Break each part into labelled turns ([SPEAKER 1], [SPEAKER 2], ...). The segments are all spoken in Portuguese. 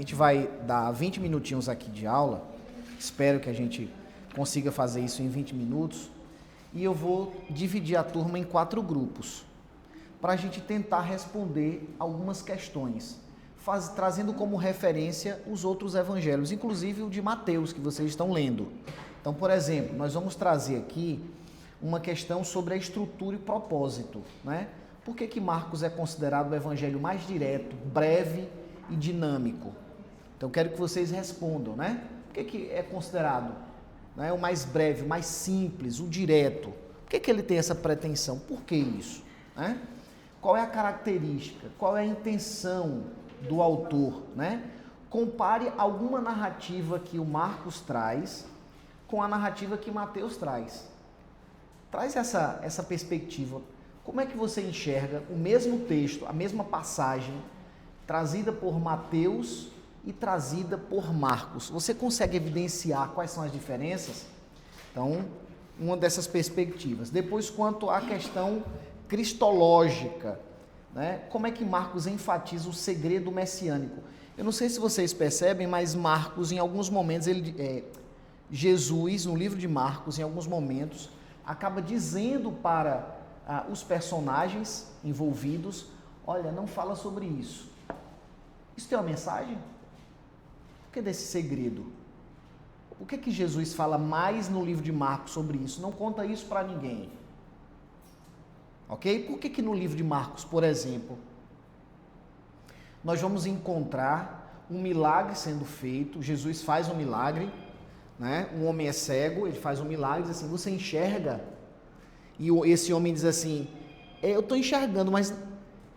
[SPEAKER 1] gente vai dar 20 minutinhos aqui de aula, espero que a gente consiga fazer isso em 20 minutos, e eu vou dividir a turma em 4 grupos, para a gente tentar responder algumas questões, trazendo como referência os outros evangelhos, inclusive o de Mateus, que vocês estão lendo. Então, por exemplo, nós vamos trazer aqui uma questão sobre a estrutura e propósito, né? Por que Marcos é considerado o evangelho mais direto, breve e dinâmico? Então, eu quero que vocês respondam, né? Por que é considerado, né, o mais breve, o mais simples, o direto? Por que ele tem essa pretensão? Por que isso? Né? Qual é a característica? Qual é a intenção do autor? Né? Compare alguma narrativa que o Marcos traz com a narrativa que Mateus traz. Traz essa perspectiva. Como é que você enxerga o mesmo texto, a mesma passagem, trazida por Mateus e trazida por Marcos? Você consegue evidenciar quais são as diferenças? Então, uma dessas perspectivas. Depois, quanto à questão cristológica, né? Como é que Marcos enfatiza o segredo messiânico? Eu não sei se vocês percebem, mas Marcos, em alguns momentos, Jesus, no livro de Marcos, em alguns momentos, acaba dizendo para os personagens envolvidos, olha, não fala sobre isso. Isso tem uma mensagem? Por que desse segredo? Por que Jesus fala mais no livro de Marcos sobre isso? Não conta isso para ninguém. Ok? Por que no livro de Marcos, por exemplo, nós vamos encontrar um milagre sendo feito, Jesus faz um milagre, né? Um homem é cego, ele faz um milagre, diz assim, você enxerga? E esse homem diz assim, eu estou enxergando, mas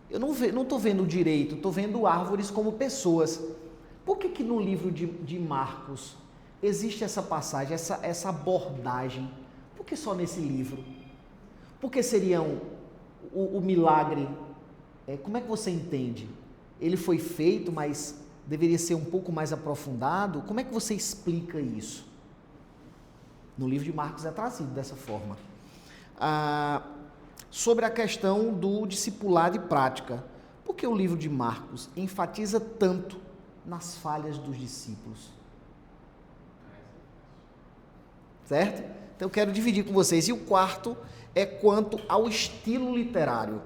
[SPEAKER 1] eu não estou vendo direito, estou vendo árvores como pessoas. Por que no livro de Marcos existe essa passagem, essa abordagem? Por que só nesse livro? Por que seria o milagre? Como é que você entende? Ele foi feito, mas deveria ser um pouco mais aprofundado? Como é que você explica isso? No livro de Marcos é trazido dessa forma. Sobre a questão do discipulado e prática. Por que o livro de Marcos enfatiza tanto nas falhas dos discípulos? Certo? Então eu quero dividir com vocês. E o quarto é quanto ao estilo literário,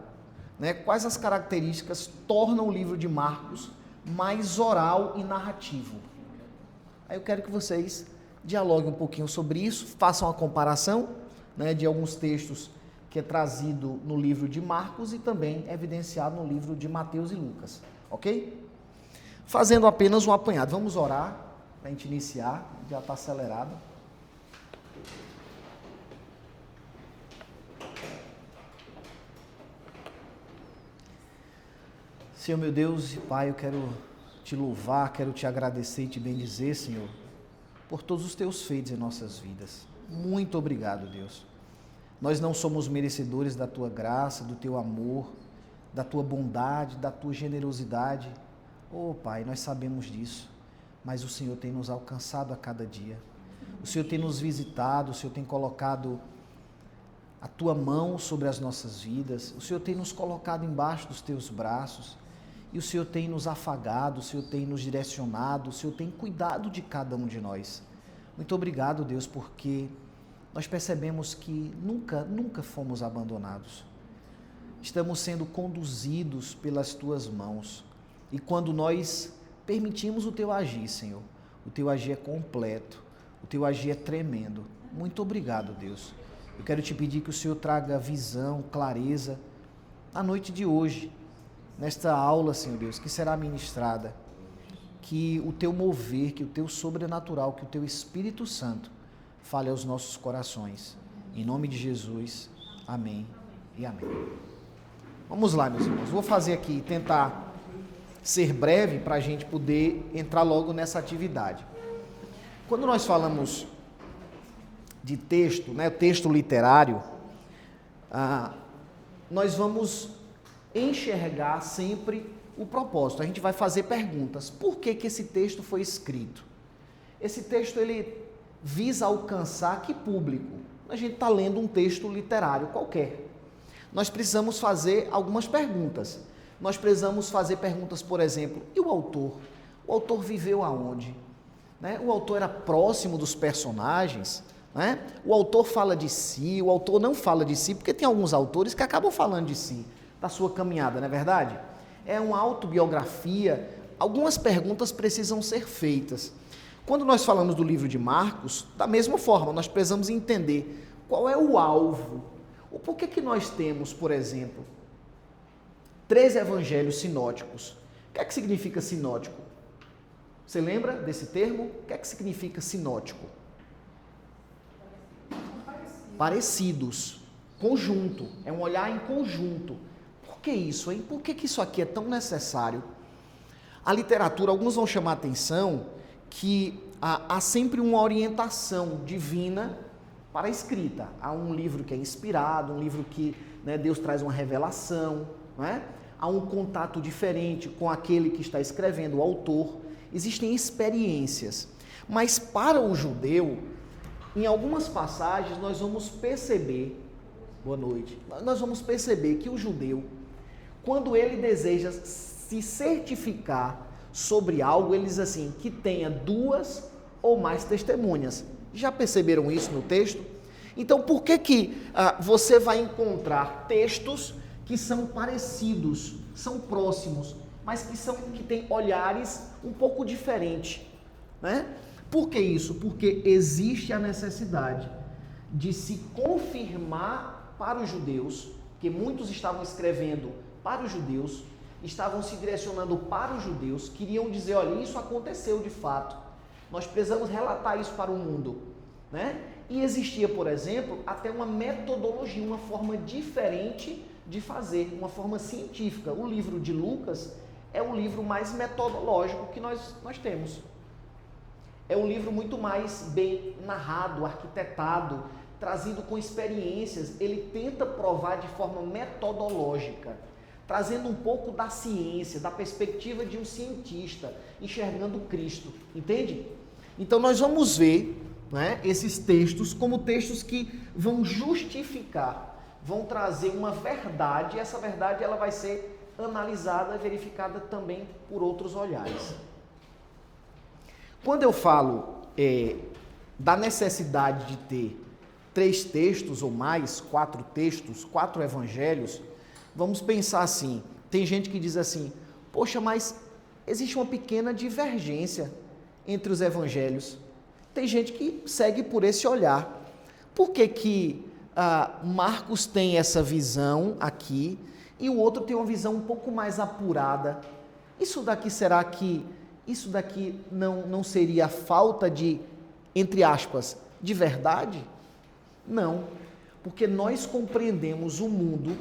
[SPEAKER 1] né? Quais as características tornam o livro de Marcos mais oral e narrativo? Aí eu quero que vocês dialoguem um pouquinho sobre isso, façam a comparação, né, de alguns textos que é trazido no livro de Marcos e também evidenciado no livro de Mateus e Lucas, ok? Fazendo apenas um apanhado. Vamos orar para a gente iniciar, já está acelerado. Senhor meu Deus e Pai, eu quero te louvar, quero te agradecer e te bendizer, Senhor, por todos os teus feitos em nossas vidas. Muito obrigado, Deus. Nós não somos merecedores da tua graça, do teu amor, da tua bondade, da tua generosidade. Oh, Pai, nós sabemos disso, mas o Senhor tem nos alcançado a cada dia. O Senhor tem nos visitado, o Senhor tem colocado a tua mão sobre as nossas vidas, o Senhor tem nos colocado embaixo dos teus braços, e o Senhor tem nos afagado, o Senhor tem nos direcionado, o Senhor tem cuidado de cada um de nós. Muito obrigado, Deus, porque nós percebemos que nunca fomos abandonados. Estamos sendo conduzidos pelas tuas mãos. E quando nós permitimos o teu agir, Senhor, o teu agir é completo, o teu agir é tremendo. Muito obrigado, Deus. Eu quero te pedir que o Senhor traga visão, clareza na noite de hoje, nesta aula, Senhor Deus, que será ministrada. Que o teu mover, que o teu sobrenatural, que o teu Espírito Santo fale aos nossos corações. Em nome de Jesus, amém e amém. Vamos lá, meus irmãos. Vou fazer aqui, tentar ser breve para a gente poder entrar logo nessa atividade. Quando nós falamos de texto, né, texto literário, nós vamos enxergar sempre o propósito. A gente vai fazer perguntas. Por que esse texto foi escrito? Esse texto, ele visa alcançar que público? A gente está lendo um texto literário qualquer. Nós precisamos fazer algumas perguntas. Nós precisamos fazer perguntas, por exemplo, e o autor? O autor viveu aonde? Né? O autor era próximo dos personagens, né? O autor fala de si, o autor não fala de si, porque tem alguns autores que acabam falando de si, da sua caminhada, não é verdade? É uma autobiografia, algumas perguntas precisam ser feitas. Quando nós falamos do livro de Marcos, da mesma forma, nós precisamos entender qual é o alvo. Por que nós temos, por exemplo, 3 evangelhos sinóticos? O que é que significa sinótico? Você lembra desse termo? O que é que significa sinótico? Parecidos. Conjunto. É um olhar em conjunto. Por que isso, hein? Por que isso aqui é tão necessário? A literatura, alguns vão chamar a atenção que há sempre uma orientação divina para a escrita. Há um livro que é inspirado, um livro que, né, Deus traz uma revelação, não é? Há um contato diferente com aquele que está escrevendo, o autor. Existem experiências. Mas para o judeu, em algumas passagens nós vamos perceber, boa noite, nós vamos perceber que o judeu, quando ele deseja se certificar sobre algo, ele diz assim, que tenha 2 ou mais testemunhas. Já perceberam isso no texto? Então, por que você vai encontrar textos que são parecidos, são próximos, mas que têm olhares um pouco diferentes, né? Por que isso? Porque existe a necessidade de se confirmar para os judeus, que muitos estavam escrevendo para os judeus, estavam se direcionando para os judeus, queriam dizer, olha, isso aconteceu de fato, nós precisamos relatar isso para o mundo, né? E existia, por exemplo, até uma metodologia, uma forma diferente de fazer, uma forma científica. O livro de Lucas é o livro mais metodológico que nós temos. É um livro muito mais bem narrado, arquitetado, trazido com experiências. Ele tenta provar de forma metodológica, trazendo um pouco da ciência, da perspectiva de um cientista, enxergando Cristo, entende? Então nós vamos ver, né, esses textos como textos que vão justificar, vão trazer uma verdade, e essa verdade ela vai ser analisada e verificada também por outros olhares. Quando eu falo da necessidade de ter 3 textos ou mais, 4 textos, 4 evangelhos, vamos pensar assim, tem gente que diz assim, poxa, mas existe uma pequena divergência entre os evangelhos. Tem gente que segue por esse olhar. Por que Marcos tem essa visão aqui e o outro tem uma visão um pouco mais apurada? Isso daqui, será que isso daqui não seria falta de, entre aspas, de verdade? Não, porque nós compreendemos o mundo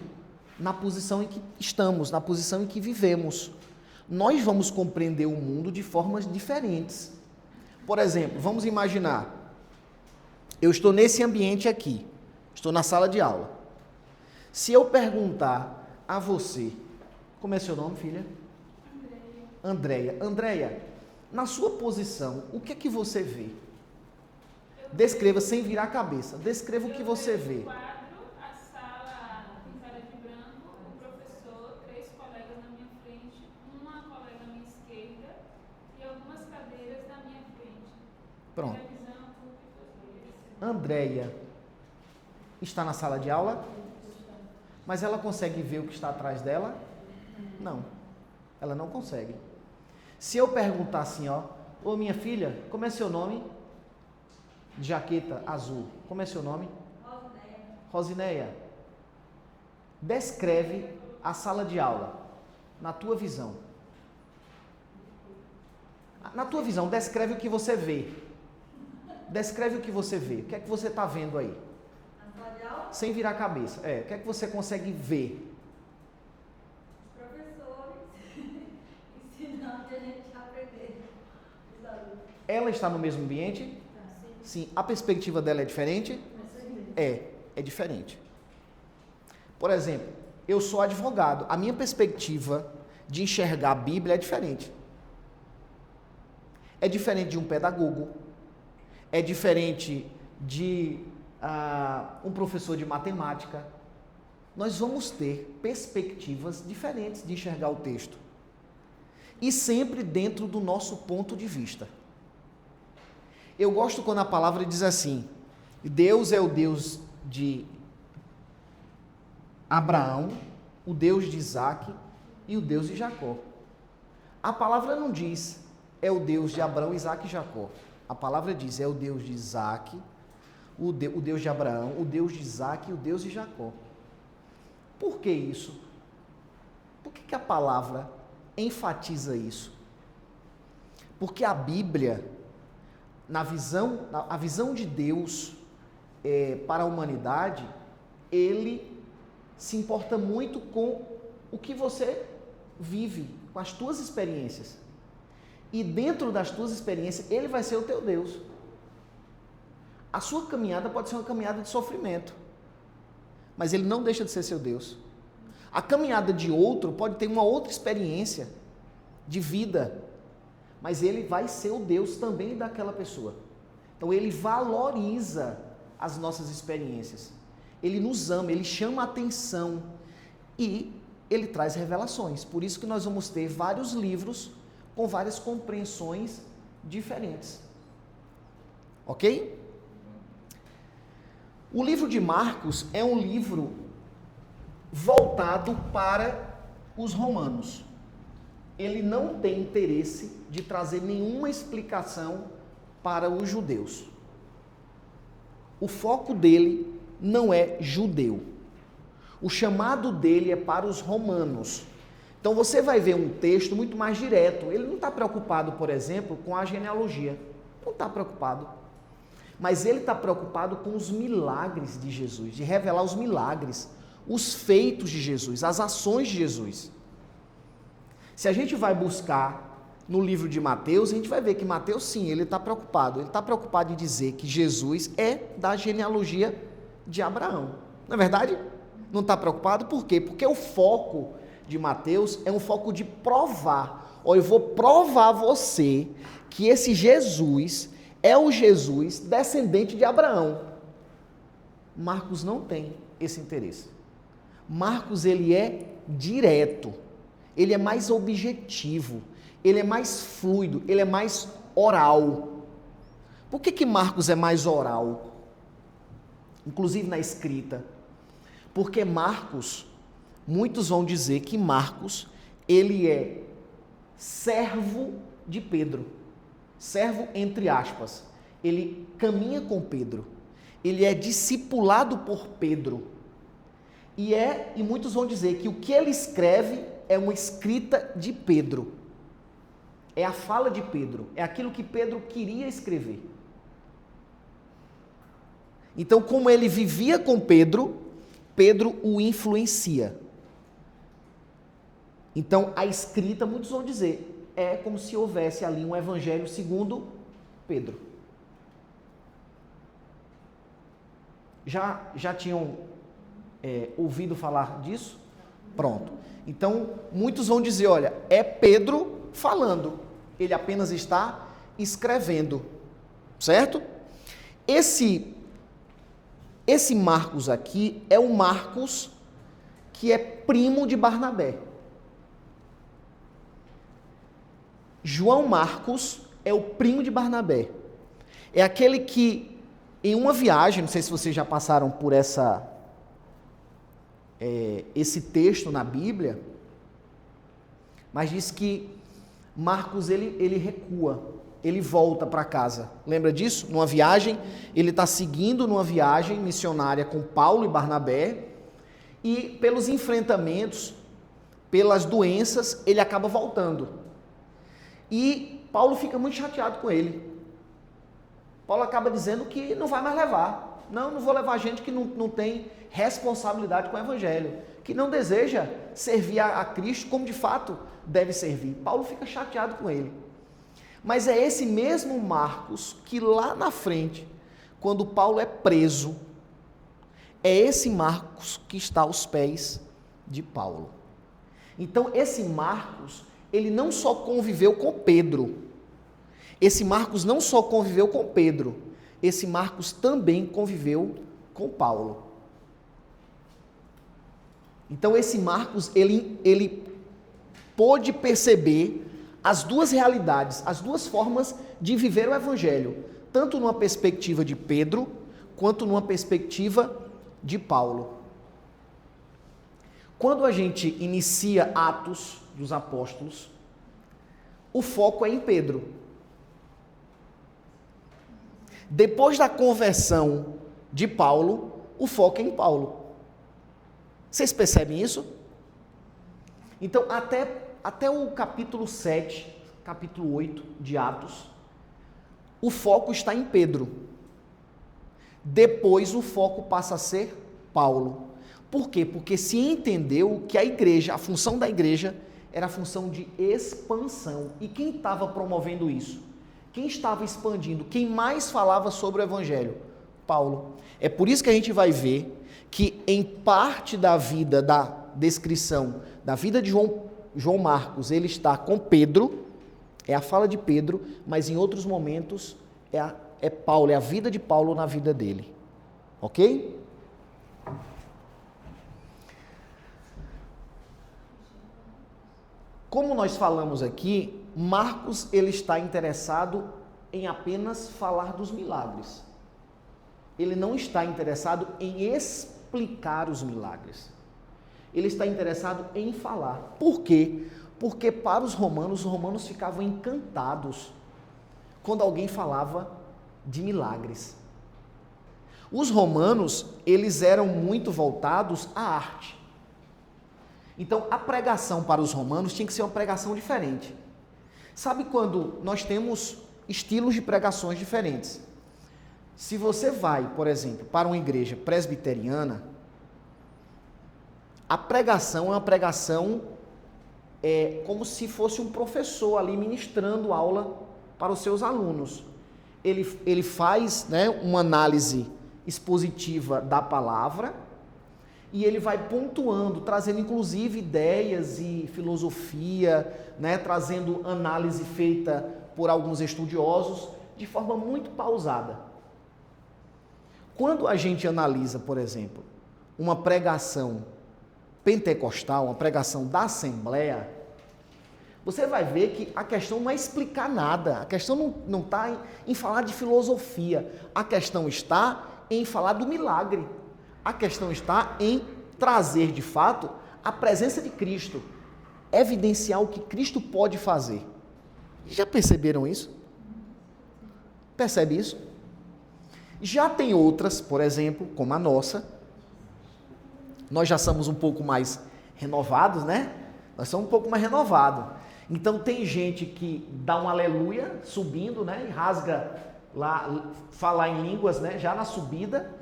[SPEAKER 1] na posição em que estamos, na posição em que vivemos. Nós vamos compreender o mundo de formas diferentes. Por exemplo, vamos imaginar, eu estou nesse ambiente aqui, estou na sala de aula. Se eu perguntar a você, como é seu nome, filha? Andréia. Andréia, na sua posição, o que é que você vê? Descreva sem virar a cabeça, descreva o que você vê.
[SPEAKER 2] A sala pintada de branco, o professor, 3 colegas na minha frente, uma colega à minha esquerda e algumas cadeiras na minha frente.
[SPEAKER 1] Pronto. Andréia está na sala de aula, mas ela consegue ver o que está atrás dela? Não, ela não consegue. Se eu perguntar assim, ó, ô minha filha, como é seu nome? De jaqueta azul, como é seu nome? Rosineia. Descreve a sala de aula, na tua visão. Na tua visão, descreve o que você vê. Descreve o que você vê. O que é que você está vendo aí? Sem virar a cabeça. O que é que você consegue ver?
[SPEAKER 3] Os professores ensinando a gente a aprender.
[SPEAKER 1] Ela está no mesmo ambiente? Sim. A perspectiva dela é diferente? É diferente. Por exemplo, eu sou advogado. A minha perspectiva de enxergar a Bíblia é diferente. É diferente de um pedagogo. É diferente de um professor de matemática. Nós vamos ter perspectivas diferentes de enxergar o texto. e sempre dentro do nosso ponto de vista. Eu gosto quando a palavra diz assim: Deus é o Deus de Abraão, o Deus de Isaac e o Deus de Jacó. A palavra não diz é o Deus de Abraão, Isaac e Jacó. A palavra diz é o Deus de Isaac, o Deus de Abraão, o Deus de Isaac e o Deus de Jacó. Por que isso? Por que a palavra enfatiza isso? Porque a Bíblia, a visão de Deus para a humanidade, ele se importa muito com o que você vive, com as tuas experiências. E dentro das tuas experiências, ele vai ser o teu Deus. A sua caminhada pode ser uma caminhada de sofrimento, mas ele não deixa de ser seu Deus. A caminhada de outro pode ter uma outra experiência de vida, mas ele vai ser o Deus também daquela pessoa. Então ele valoriza as nossas experiências. Ele nos ama, ele chama a atenção e ele traz revelações. Por isso que nós vamos ter vários livros com várias compreensões diferentes. Ok? O livro de Marcos é um livro voltado para os romanos. Ele não tem interesse de trazer nenhuma explicação para os judeus. O foco dele não é judeu. O chamado dele é para os romanos. Então você vai ver um texto muito mais direto. Ele não está preocupado, por exemplo, com a genealogia. Não está preocupado. Mas ele está preocupado com os milagres de Jesus, de revelar os milagres, os feitos de Jesus, as ações de Jesus. Se a gente vai buscar no livro de Mateus, a gente vai ver que Mateus, sim, ele está preocupado. Ele está preocupado em dizer que Jesus é da genealogia de Abraão. Não é verdade? Não está preocupado? Por quê? Porque o foco de Mateus é um foco de provar. Eu vou provar a você que esse Jesus é o Jesus descendente de Abraão. Marcos não tem esse interesse. Marcos, ele é direto, ele é mais objetivo, ele é mais fluido, ele é mais oral. Por que Marcos é mais oral? Inclusive na escrita. Porque Marcos, muitos vão dizer que Marcos, ele é servo de Pedro. Servo entre aspas. Ele caminha com Pedro. Ele é discipulado por Pedro. E muitos vão dizer que o que ele escreve é uma escrita de Pedro. É a fala de Pedro. É aquilo que Pedro queria escrever. Então, como ele vivia com Pedro, Pedro o influencia. Então, a escrita, muitos vão dizer, é como se houvesse ali um evangelho segundo Pedro. Já tinham ouvido falar disso? Pronto. Então, muitos vão dizer, olha, é Pedro falando. Ele apenas está escrevendo. Certo? Esse Marcos aqui é o Marcos que é primo de Barnabé. João Marcos é o primo de Barnabé. É aquele que, em uma viagem, não sei se vocês já passaram por esse texto na Bíblia, mas diz que Marcos, ele recua, ele volta para casa. Lembra disso? Numa viagem, ele está seguindo numa viagem missionária com Paulo e Barnabé, e pelos enfrentamentos, pelas doenças, ele acaba voltando. E Paulo fica muito chateado com ele. Paulo acaba dizendo que não vai mais levar. Não vou levar gente que não tem responsabilidade com o evangelho, que não deseja servir a Cristo como de fato deve servir. Paulo fica chateado com ele. Mas é esse mesmo Marcos que lá na frente, quando Paulo é preso, é esse Marcos que está aos pés de Paulo. Então esse Marcos, ele não só conviveu com Pedro, esse Marcos não só conviveu com Pedro, esse Marcos também conviveu com Paulo. Então esse Marcos, ele pôde perceber as duas realidades, as duas formas de viver o Evangelho, tanto numa perspectiva de Pedro, quanto numa perspectiva de Paulo. Quando a gente inicia Atos dos Apóstolos, o foco é em Pedro. Depois da conversão de Paulo, o foco é em Paulo. Vocês percebem isso? Então, até o capítulo 7, capítulo 8 de Atos, o foco está em Pedro. Depois o foco passa a ser Paulo. Por quê? Porque se entendeu que a igreja, a função da igreja, era a função de expansão. E quem estava promovendo isso? Quem estava expandindo? Quem mais falava sobre o Evangelho? Paulo. É por isso que a gente vai ver que em parte da vida, da descrição da vida de João Marcos, ele está com Pedro, é a fala de Pedro, mas em outros momentos é Paulo, é a vida de Paulo na vida dele. Ok? Como nós falamos aqui, Marcos ele está interessado em apenas falar dos milagres. Ele não está interessado em explicar os milagres. Ele está interessado em falar. Por quê? Porque para os romanos ficavam encantados quando alguém falava de milagres. Os romanos, eles eram muito voltados à arte. Então, a pregação para os romanos tinha que ser uma pregação diferente. Sabe quando nós temos estilos de pregações diferentes? Se você vai, por exemplo, para uma igreja presbiteriana, a pregação é uma pregação como se fosse um professor ali ministrando aula para os seus alunos. Ele faz, né, uma análise expositiva da palavra e ele vai pontuando, trazendo inclusive ideias e filosofia, né, trazendo análise feita por alguns estudiosos de forma muito pausada. Quando a gente analisa, por exemplo, uma pregação pentecostal, uma pregação da Assembleia, você vai ver que a questão não é explicar nada, a questão não está em falar de filosofia, a questão está em falar do milagre, a questão está em trazer de fato a presença de Cristo, evidenciar o que Cristo pode fazer. Já perceberam isso? Percebe isso? Já tem outras, por exemplo, como a nossa, nós já somos um pouco mais renovados, né? Nós somos um pouco mais renovados. Então tem gente que dá um aleluia subindo, né? E rasga lá, falar em línguas, né? Já na subida.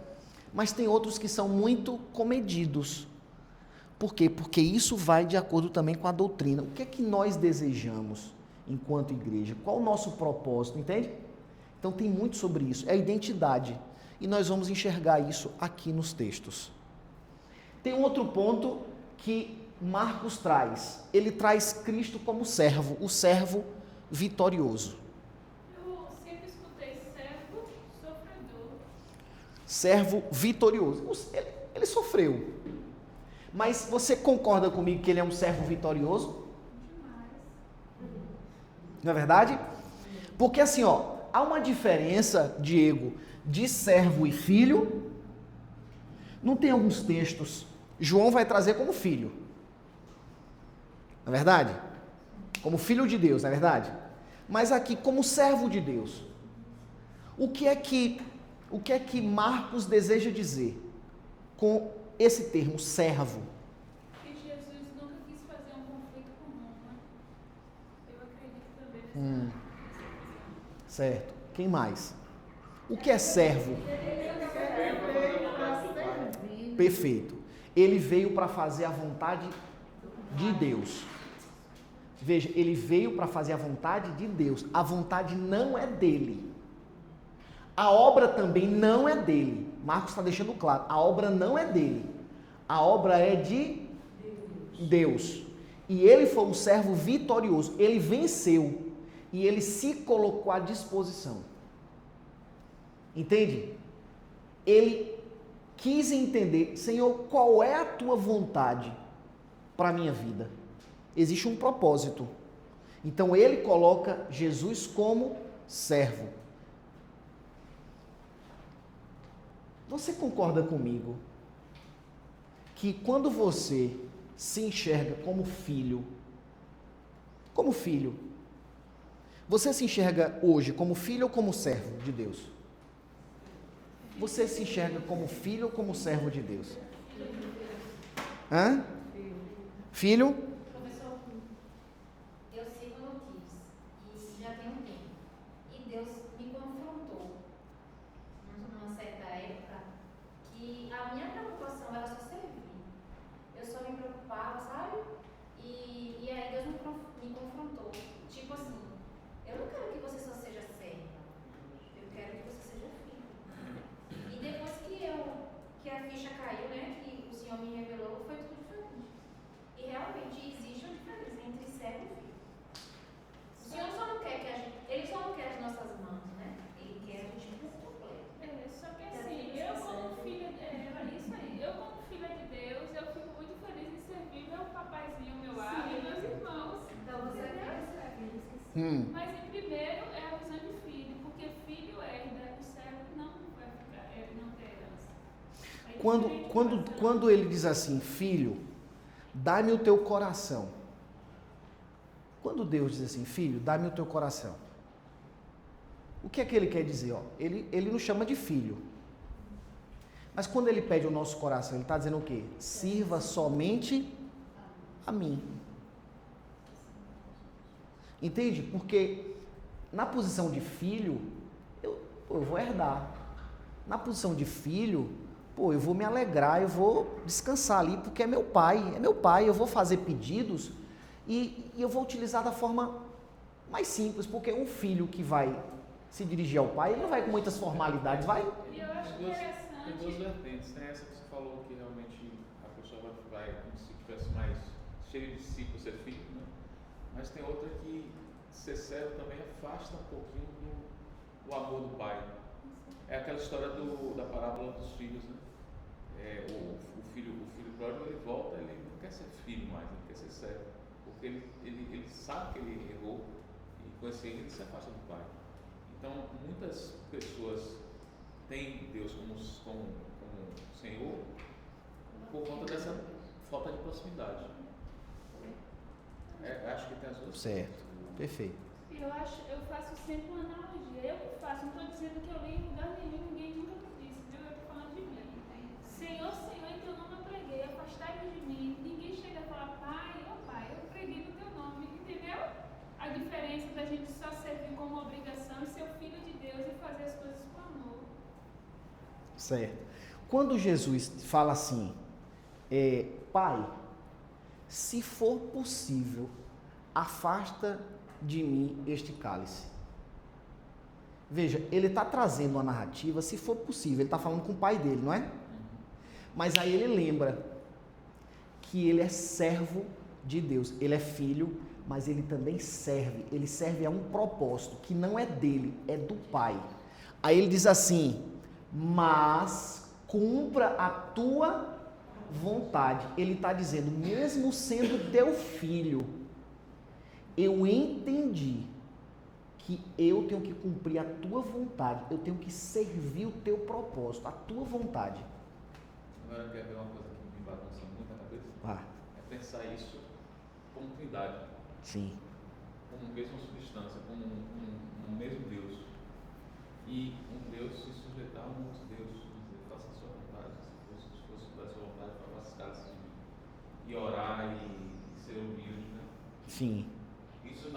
[SPEAKER 1] Mas tem outros que são muito comedidos. Por quê? Porque isso vai de acordo também com a doutrina. O que é que nós desejamos enquanto igreja? Qual o nosso propósito? Entende? Então tem muito sobre isso. É a identidade. E nós vamos enxergar isso aqui nos textos. Tem um outro ponto que Marcos traz. Ele traz Cristo como servo, o servo vitorioso.
[SPEAKER 2] Eu sempre escutei servo sofredor.
[SPEAKER 1] Servo vitorioso. Ele sofreu. Mas você concorda comigo que ele é um servo vitorioso?
[SPEAKER 2] Demais.
[SPEAKER 1] Não é verdade? Porque assim, ó, há uma diferença, Diego, de servo e filho. Não tem alguns textos. João vai trazer como filho. Não é verdade? Como filho de Deus, não é verdade? Mas aqui, como servo de Deus. O que é que Marcos deseja dizer com esse termo, servo?
[SPEAKER 2] Que Jesus nunca quis fazer um conflito com Roma. Eu acredito também nessa.
[SPEAKER 1] Certo. Quem mais? O que é servo? Perfeito. Ele veio para fazer a vontade de Deus. Veja, ele veio para fazer a vontade de Deus. A vontade não é dele. A obra também não é dele. Marcos está deixando claro. A obra não é dele. A obra é de Deus. E ele foi um servo vitorioso. Ele venceu. E ele se colocou à disposição. Entende? Ele quis entender, Senhor, qual é a tua vontade para a minha vida? Existe um propósito. Então ele coloca Jesus como servo. Você concorda comigo que quando você se enxerga como filho, você se enxerga hoje como filho ou como servo de Deus? Você se enxerga como filho ou como servo de Deus? Hã? Filho?
[SPEAKER 3] Professor, eu sigo notícias e já tem um tempo. E Deus me confrontou numa certa época que a minha preocupação era só servir. Eu só me preocupava, sabe? E aí Deus me confrontou. Tipo assim, eu não quero que você só seja serva. Eu quero que você seja filho. E depois que a ficha caiu, né? Que o Senhor me revelou, foi tudo diferente. E realmente existe uma diferença entre servo e filho. O Senhor só não quer que a gente. Ele só não quer as nossas mãos, né? Ele quer a gente por completo.
[SPEAKER 2] Só que assim, eu como filha, isso aí, eu como filha de Deus, eu fico muito feliz em servir meu papaizinho, meu ar e meus irmãos.
[SPEAKER 3] Então você quer ser filho.
[SPEAKER 2] Mas em primeiro é a visão de filho, porque filho herda, o servo não vai ficar, não tem herança. Aí
[SPEAKER 1] Quando ele diz assim, filho, dá-me o teu coração. Quando Deus diz assim, filho, dá-me o teu coração. O que é que ele quer dizer? Ó, ele nos chama de filho. Mas quando ele pede o nosso coração, ele está dizendo o quê? Sirva somente a mim. Entende? Porque na posição de filho, eu vou herdar. Na posição de filho, eu vou me alegrar, eu vou descansar ali, porque é meu pai, eu vou fazer pedidos e eu vou utilizar da forma mais simples, porque um filho que vai se dirigir ao pai, ele não vai com muitas formalidades, vai?
[SPEAKER 2] E eu acho interessante.
[SPEAKER 4] Tem duas vertentes, tem essa que você falou que realmente a pessoa vai como se estivesse mais cheio de si por ser filho, né? Mas tem outra que ser servo também afasta um pouquinho do amor do pai. É aquela história da parábola dos filhos, né? O filho pródigo, ele volta, ele não quer ser filho mais, ele quer ser servo, porque ele sabe que ele errou e com esse erro ele se afasta do pai. Então, muitas pessoas têm Deus como Senhor por conta dessa falta de proximidade. Acho que tem as duas.
[SPEAKER 1] Certo, perfeito.
[SPEAKER 2] Eu faço sempre uma analogia. Eu que faço, não estou dizendo que eu li em lugar nenhum, ninguém nunca me disse, viu? Eu estou falando de mim. Senhor, Senhor, em teu nome eu preguei, afastai-vos de mim. Ninguém chega a falar, pai, eu preguei no teu nome, entendeu? A diferença da gente só servir como obrigação e ser o filho de Deus e fazer as coisas com amor.
[SPEAKER 1] Certo. Quando Jesus fala assim, pai, se for possível, afasta de mim este cálice. Veja, ele está trazendo uma narrativa, se for possível, ele está falando com o pai dele, não é? Mas aí ele lembra que ele é servo de Deus, ele é filho, mas ele também serve, ele serve a um propósito que não é dele, é do pai. Aí ele diz assim, mas cumpra a tua vontade. Ele está dizendo, mesmo sendo teu filho, eu entendi que eu tenho que cumprir a tua vontade, eu tenho que servir o teu propósito, a tua vontade.
[SPEAKER 4] Agora quer ver uma coisa que me bagunça muito na cabeça? É pensar isso como trindade.
[SPEAKER 1] Sim.
[SPEAKER 4] Como mesma substância, como um mesmo Deus. E um Deus se sujeitar a um outro Deus, dizer, faça a sua vontade, se fosse da sua vontade, faça as casas de mim. E orar e ser humilde, né?
[SPEAKER 1] Sim.
[SPEAKER 4] Isso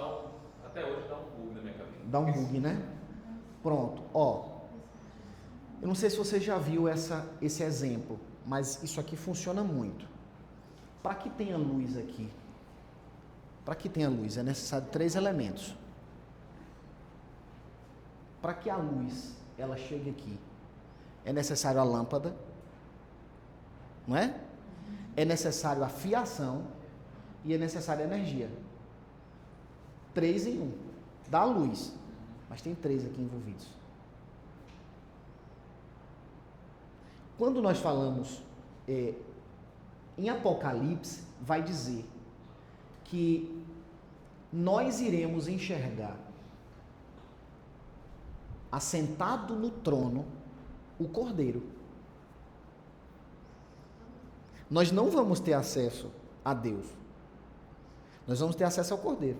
[SPEAKER 4] até hoje dá um bug na minha cabeça.
[SPEAKER 1] Dá um bug, né? Pronto, ó. Eu não sei se você já viu esse exemplo, mas isso aqui funciona muito. Para que tenha luz aqui, é necessário 3 elementos. Para que a luz ela chegue aqui, é necessário a lâmpada, não é? É necessário a fiação e é necessária a energia. 3 em 1. Dá luz, mas tem 3 aqui envolvidos. Quando nós falamos em Apocalipse, vai dizer que nós iremos enxergar assentado no trono o Cordeiro. Nós não vamos ter acesso a Deus. Nós vamos ter acesso ao Cordeiro.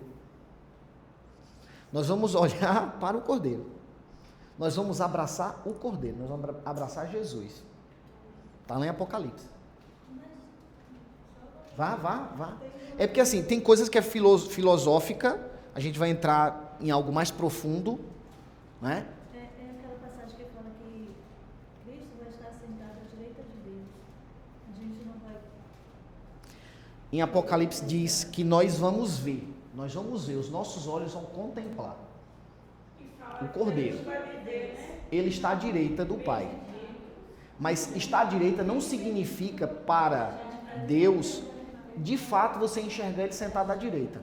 [SPEAKER 1] Nós vamos olhar para o Cordeiro. Nós vamos abraçar o Cordeiro. Nós vamos abraçar Jesus. Está lá em Apocalipse. Vá. É porque assim, tem coisas que é filosófica, a gente vai entrar em algo mais profundo, né?
[SPEAKER 5] É aquela passagem que fala que Cristo vai estar sentado à direita de Deus. A gente não vai...
[SPEAKER 1] Em Apocalipse diz que nós vamos ver, os nossos olhos vão contemplar o Cordeiro. Ele está à direita do Pai. Mas estar à direita não significa para Deus, de fato, você enxergar ele sentado à direita.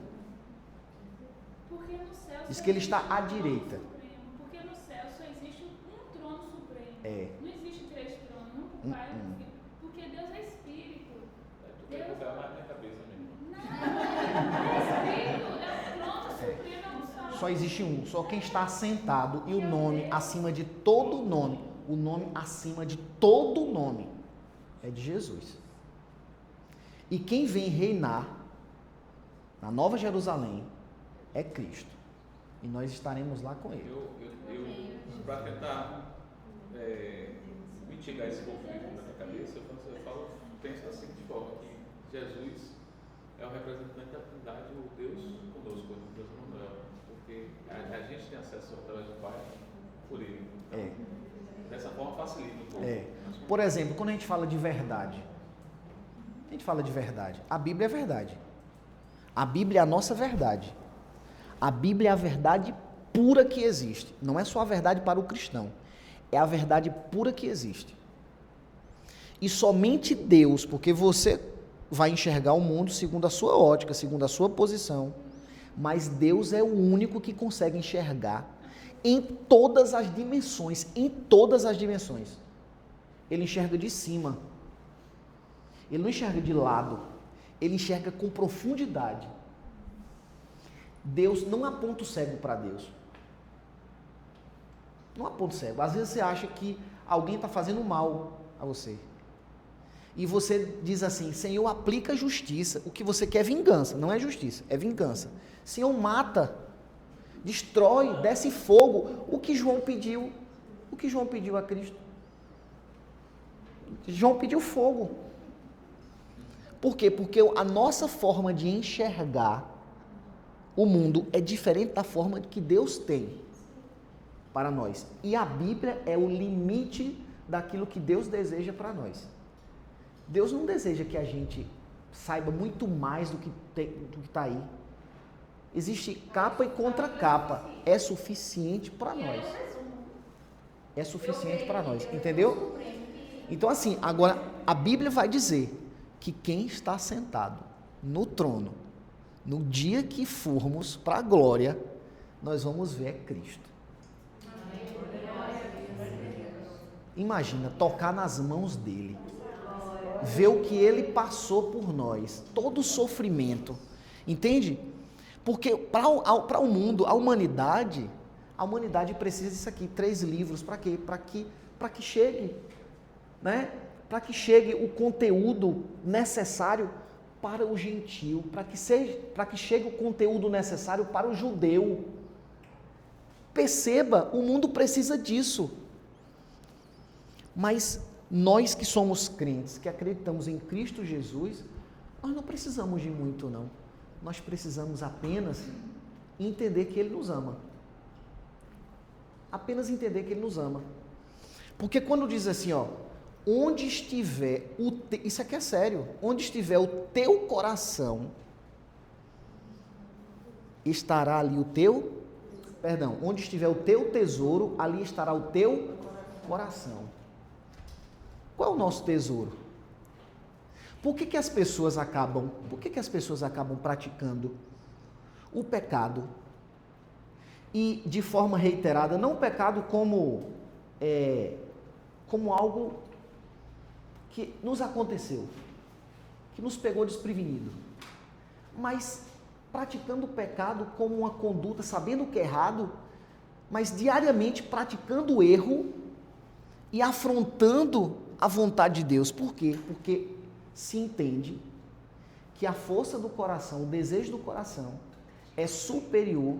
[SPEAKER 2] Porque no céu
[SPEAKER 1] Diz
[SPEAKER 2] só
[SPEAKER 1] que ele
[SPEAKER 2] existe
[SPEAKER 1] está à
[SPEAKER 2] um trono
[SPEAKER 1] direita.
[SPEAKER 2] supremo. Porque no céu só existe um trono supremo.
[SPEAKER 1] É.
[SPEAKER 2] Não existe 3 tronos, um pro Pai, um pro Filho. Porque Deus é Espírito.
[SPEAKER 4] Tu quer colocar mais na minha cabeça mesmo.
[SPEAKER 2] Não, é Espírito, é o trono supremo, é um só.
[SPEAKER 1] Só existe um, só quem está assentado e o nome acima de todo nome, o nome acima de todo nome é de Jesus. E quem vem reinar na Nova Jerusalém é Cristo. E nós estaremos lá com Ele.
[SPEAKER 4] Eu para tentar mitigar esse conflito na minha cabeça, eu penso assim de forma que Jesus é o representante da Trindade, o Deus conosco, o Deus Manuel, porque a gente tem acesso através do Pai por Ele. Então, dessa forma facilita um pouco.
[SPEAKER 1] Por exemplo, quando a gente fala de verdade, a Bíblia é verdade. A Bíblia é a nossa verdade. A Bíblia é a verdade pura que existe. Não é só a verdade para o cristão. É a verdade pura que existe. E somente Deus, porque você vai enxergar o mundo segundo a sua ótica, segundo a sua posição, mas Deus é o único que consegue enxergar em todas as dimensões, Ele enxerga de cima. Ele não enxerga de lado, ele enxerga com profundidade. Deus, não há ponto cego para Deus. Não há ponto cego. Às vezes você acha que alguém está fazendo mal a você. E você diz assim, Senhor, aplica justiça. O que você quer é vingança, não é justiça, é vingança. Senhor, mata, destrói, desce fogo. O que João pediu a Cristo? João pediu fogo. Por quê? Porque a nossa forma de enxergar o mundo é diferente da forma que Deus tem para nós. E a Bíblia é o limite daquilo que Deus deseja para nós. Deus não deseja que a gente saiba muito mais do que está aí. Existe capa e contra capa. É suficiente para nós. É suficiente para nós. Entendeu? Então assim, agora a Bíblia vai dizer que quem está sentado no trono, no dia que formos para a glória, nós vamos ver Cristo. Imagina, tocar nas mãos dele, ver o que ele passou por nós, todo o sofrimento, entende? Porque para o mundo, a humanidade precisa disso aqui, 3 livros, para quê? Para que chegue, né? Para que chegue o conteúdo necessário para o gentio, para que chegue o conteúdo necessário para o judeu. Perceba, o mundo precisa disso. Mas nós que somos crentes, que acreditamos em Cristo Jesus, nós não precisamos de muito, não. Nós precisamos apenas entender que Ele nos ama. Apenas entender que Ele nos ama. Porque quando diz assim, ó, onde estiver isso aqui é sério, onde estiver o teu coração, estará ali onde estiver o teu tesouro, ali estará o teu coração. Qual é o nosso tesouro? Por que as pessoas acabam praticando o pecado e de forma reiterada, não o pecado como algo que nos aconteceu, que nos pegou desprevenido, mas praticando o pecado como uma conduta, sabendo o que é errado, mas diariamente praticando o erro e afrontando a vontade de Deus. Por quê? Porque se entende que a força do coração, o desejo do coração, é superior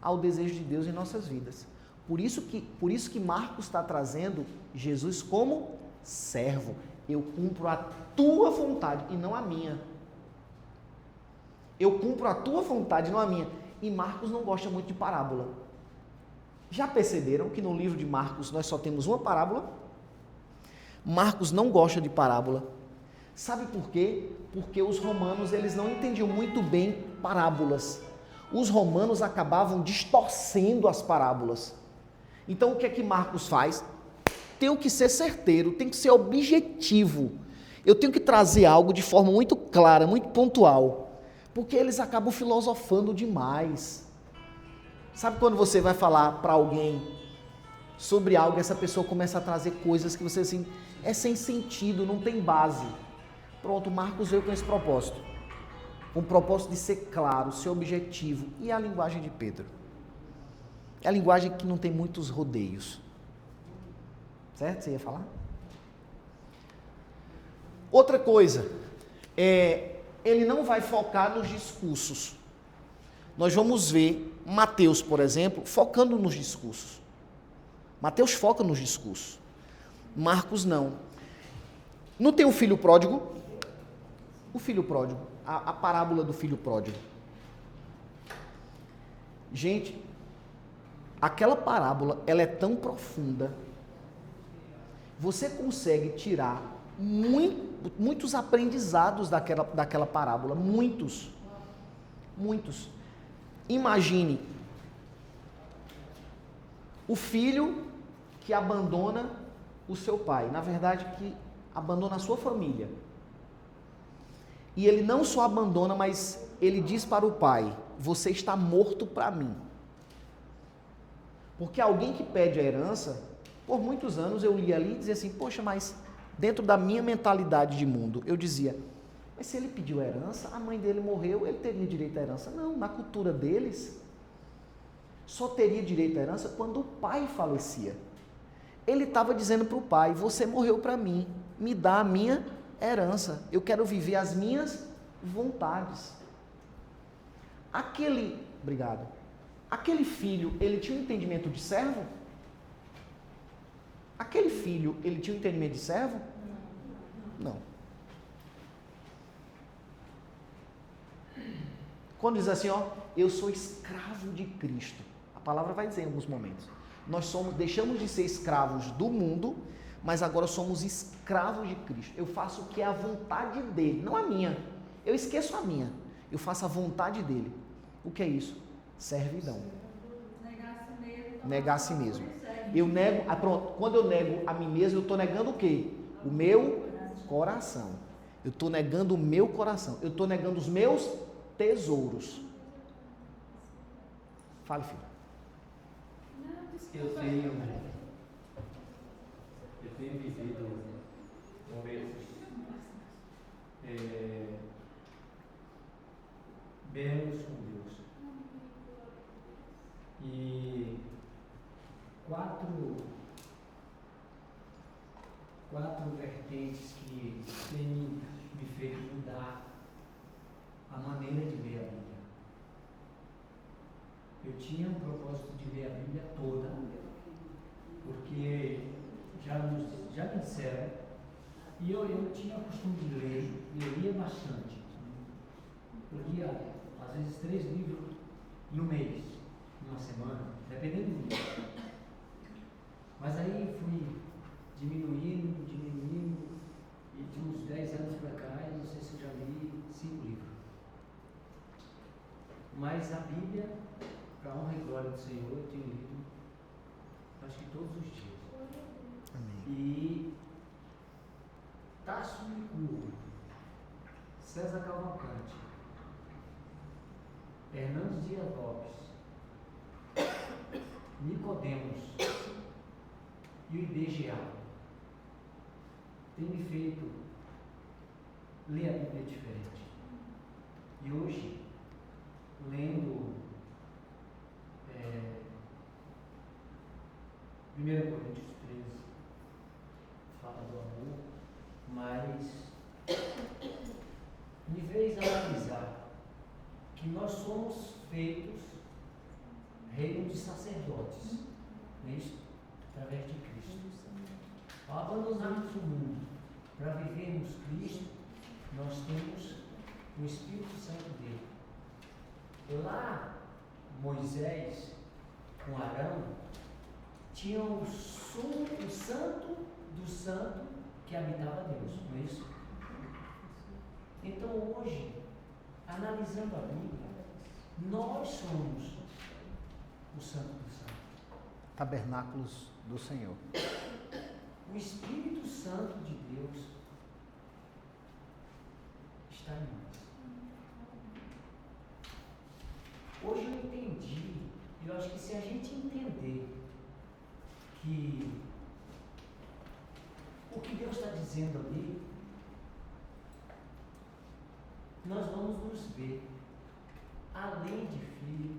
[SPEAKER 1] ao desejo de Deus em nossas vidas. Por isso que Marcos está trazendo Jesus como servo. Eu cumpro a tua vontade e não a minha. Eu cumpro a tua vontade e não a minha. E Marcos não gosta muito de parábola. Já perceberam que no livro de Marcos nós só temos uma parábola? Marcos não gosta de parábola. Sabe por quê? Porque os romanos eles não entendiam muito bem parábolas. Os romanos acabavam distorcendo as parábolas. Então o que é que Marcos faz? Tenho que ser certeiro, tenho que ser objetivo. Eu tenho que trazer algo de forma muito clara, muito pontual. Porque eles acabam filosofando demais. Sabe quando você vai falar para alguém sobre algo, essa pessoa começa a trazer coisas que você assim, é sem sentido, não tem base. Pronto, Marcos veio com esse propósito. Com o propósito de ser claro, ser objetivo. E a linguagem de Pedro? É a linguagem que não tem muitos rodeios. Certo? Você ia falar? Outra coisa, ele não vai focar nos discursos. Nós vamos ver Mateus, por exemplo, focando nos discursos. Mateus foca nos discursos. Marcos não. Não tem o filho pródigo? O filho pródigo, a parábola do filho pródigo. Gente, aquela parábola, ela é tão profunda. Você consegue tirar muitos aprendizados daquela parábola, muitos. Imagine o filho que abandona o seu pai, na verdade que abandona a sua família. E ele não só abandona, mas ele diz para o pai: você está morto para mim. Porque alguém que pede a herança, por muitos anos eu li ali e dizia assim, poxa, mas dentro da minha mentalidade de mundo, eu dizia, mas se ele pediu a herança, a mãe dele morreu, ele teria direito à herança. Não, na cultura deles, só teria direito à herança quando o pai falecia. Ele estava dizendo para o pai, você morreu para mim, me dá a minha herança, eu quero viver as minhas vontades. Aquele filho, ele tinha um entendimento de servo? Aquele filho, ele tinha um entendimento de servo? Não. Quando diz assim, ó, eu sou escravo de Cristo, a palavra vai dizer em alguns momentos, deixamos de ser escravos do mundo, mas agora somos escravos de Cristo. Eu faço o que é a vontade dele, não a minha. Eu esqueço a minha, eu faço a vontade dele. O que é isso? Servidão. Negar a si mesmo. Eu nego, pronto, quando eu nego a mim mesmo, eu estou negando o quê? O meu coração. Eu estou negando o meu coração. Eu estou negando os meus tesouros. Fale, filho.
[SPEAKER 6] Eu tenho vivido momentos belos com Deus. E quatro vertentes que têm me feito mudar a maneira de ler a Bíblia. Eu tinha um propósito de ler a Bíblia toda, porque já me disseram, e eu tinha o costume de ler, e eu lia bastante. Eu lia, às vezes, 3 livros em um mês, uma semana, dependendo do dia. Mas aí fui diminuindo, e de uns 10 anos para cá, eu não sei se eu já li 5 livros. Mas a Bíblia, para a honra e glória do Senhor, eu tenho lido, acho que todos os dias. Amém. E Tasso Licurgo, César Cavalcante, Hernandes Dias Lopes, Nicodemos e o IBGA tem me feito ler a Bíblia diferente. E hoje lendo 1 Coríntios 13, fala do amor, mas me fez analisar que nós somos feitos reino de sacerdotes, não é isso? Através de Cristo. Ao abandonarmos o mundo para vivermos Cristo, nós temos o Espírito Santo dele. Lá, Moisés com Arão tinha o santo do santo que habitava Deus, não é isso? Então hoje, analisando a Bíblia, nós somos o santo do santo.
[SPEAKER 1] Tabernáculos do Senhor.
[SPEAKER 6] O Espírito Santo de Deus está em nós. Hoje eu entendi, e eu acho que se a gente entender que o que Deus está dizendo ali, nós vamos nos ver além de filho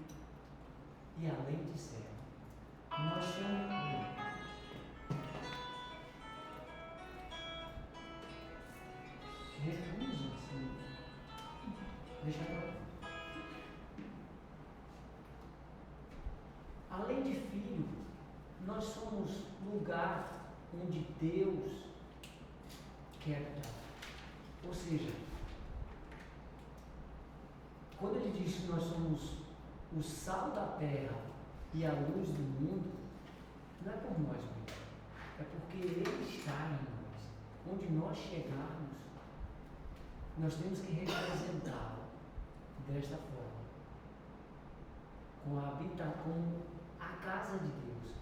[SPEAKER 6] e além de servo. Nós somos Ele. Refusa, assim. Deixa eu. Além de filho, nós somos lugar onde Deus quer estar. Ou seja, quando ele diz que nós somos o sal da terra e a luz do mundo, não é por nós mesmos, é porque Ele está em nós. Onde nós chegarmos, nós temos que representá-lo desta forma, com a casa de Deus.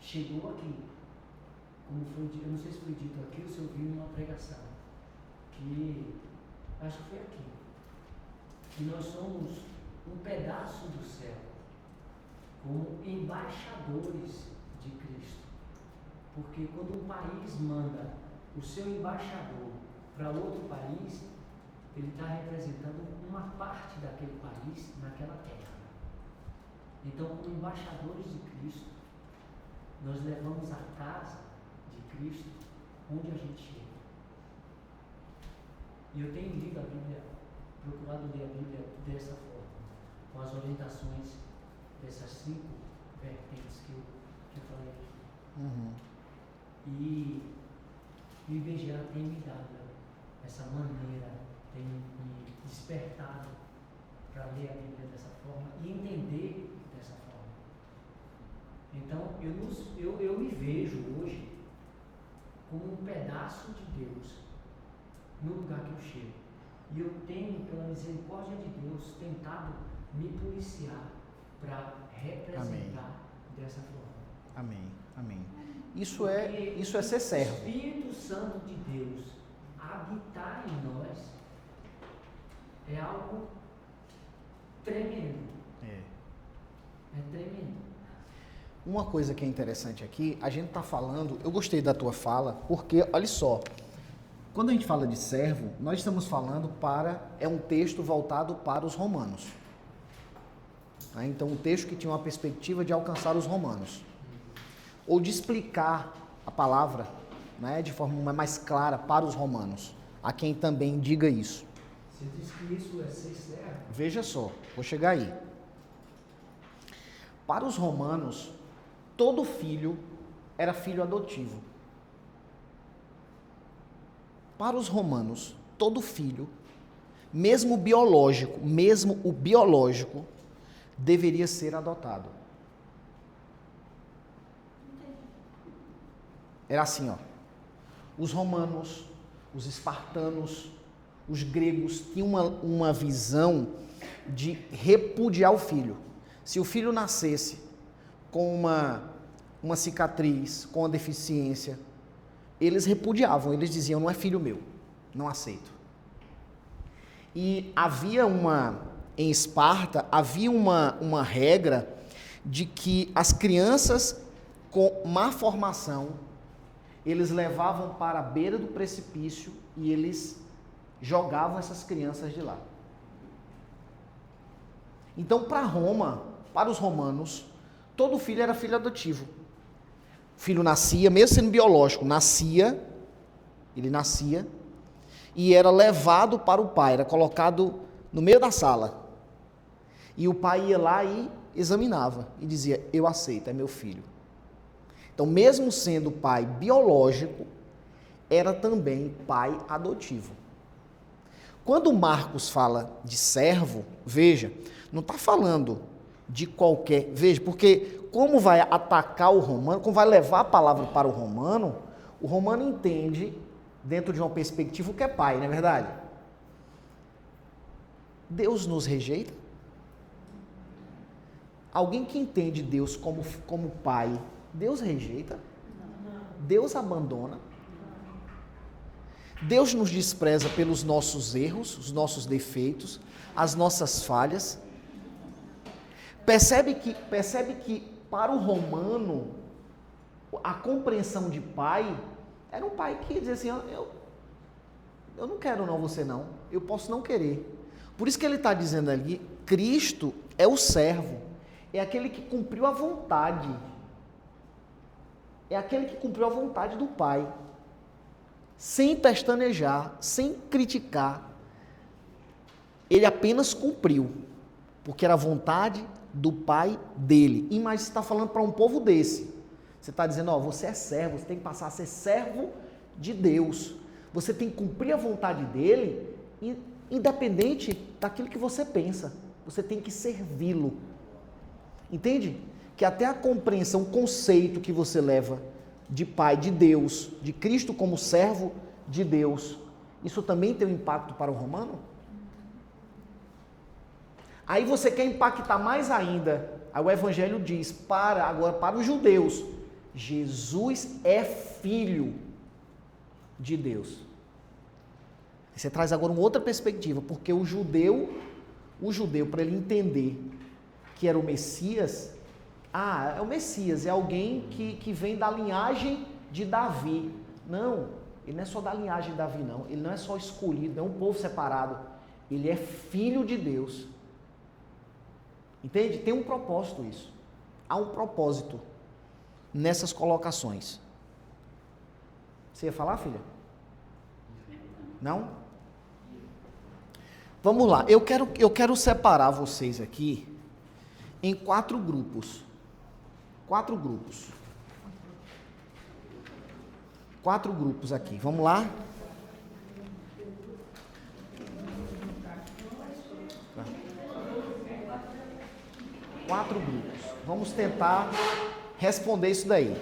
[SPEAKER 6] Chegou aqui, como foi dito, eu não sei se foi dito aqui ou se eu vi numa pregação, que acho que foi aqui, que nós somos um pedaço do céu, como embaixadores de Cristo. Porque quando um país manda o seu embaixador para outro país, ele está representando uma parte daquele país naquela terra. Então, como embaixadores de Cristo, nós levamos a casa de Cristo onde a gente chega. E eu tenho lido a Bíblia, procurado ler a Bíblia dessa forma, com as orientações dessas 5 vertentes que eu falei aqui.
[SPEAKER 1] Uhum.
[SPEAKER 6] E o IBGA tem me dado essa maneira, tem me despertado para ler a Bíblia dessa forma e entender dessa forma. Então, eu me vejo hoje como um pedaço de Deus no lugar que eu chego. E eu tenho, pela misericórdia de Deus, tentado me policiar para representar dessa forma.
[SPEAKER 1] Amém. Amém. Isso é ser servo.
[SPEAKER 6] O Espírito Santo de Deus habitar em nós é algo tremendo. É tremendo.
[SPEAKER 1] Uma coisa que é interessante aqui, a gente está falando, eu gostei da tua fala, porque, olha só, quando a gente fala de servo, nós estamos falando é um texto voltado para os romanos. Então, um texto que tinha uma perspectiva de alcançar os romanos. Ou de explicar a palavra, né, de forma mais clara para os romanos. Há quem também diga isso.
[SPEAKER 6] Você diz que isso é ser servo?
[SPEAKER 1] Veja só, vou chegar aí. Para os romanos, todo filho era filho adotivo. Para os romanos, todo filho, mesmo o biológico, deveria ser adotado. Era assim, ó. Os romanos, os espartanos, os gregos tinham uma visão de repudiar o filho. Se o filho nascesse com uma cicatriz, com uma deficiência, eles repudiavam, eles diziam, não é filho meu, não aceito. E em Esparta, havia uma regra de que as crianças com má formação, eles levavam para a beira do precipício e eles jogavam essas crianças de lá. Então, para Roma, para os romanos, todo filho era filho adotivo. O filho nascia, mesmo sendo biológico, ele nascia e era levado para o pai, era colocado no meio da sala. E o pai ia lá e examinava e dizia: eu aceito, é meu filho. Então, mesmo sendo pai biológico, era também pai adotivo. Quando Marcos fala de servo, veja, não está falando de qualquer... Veja, porque como vai atacar o romano, como vai levar a palavra para o romano entende, dentro de uma perspectiva, o que é pai, não é verdade? Deus nos rejeita? Alguém que entende Deus como pai, Deus rejeita? Deus abandona? Deus nos despreza pelos nossos erros, os nossos defeitos, as nossas falhas? Percebe que para o romano, a compreensão de pai era um pai que dizia assim: eu não quero não você não, eu posso não querer. Por isso que ele está dizendo ali, Cristo é o servo, é aquele que cumpriu a vontade, é aquele que cumpriu a vontade do Pai, sem pestanejar, sem criticar, ele apenas cumpriu, porque era a vontade do Pai dele. E mais está falando para um povo desse, você está dizendo: ó, você é servo, você tem que passar a ser servo de Deus, você tem que cumprir a vontade dele, independente daquilo que você pensa, você tem que servi-lo. Entende? Que até a compreensão, o conceito que você leva de Pai, de Deus, de Cristo como servo de Deus, isso também tem um impacto para o romano? Aí você quer impactar mais ainda, aí o Evangelho diz, agora para os judeus, Jesus é filho de Deus. Você traz agora uma outra perspectiva, porque o judeu, para ele entender que era o Messias, é o Messias, é alguém que vem da linhagem de Davi. Não, ele não é só da linhagem de Davi, não. Ele não é só escolhido, não é um povo separado. Ele é filho de Deus. Entende? Tem um propósito isso. Há um propósito nessas colocações. Você ia falar, filha? Não? Vamos lá. Eu quero separar vocês aqui em 4 grupos. 4 grupos. 4 grupos aqui. Vamos lá? Quatro grupos. Vamos tentar responder isso daí.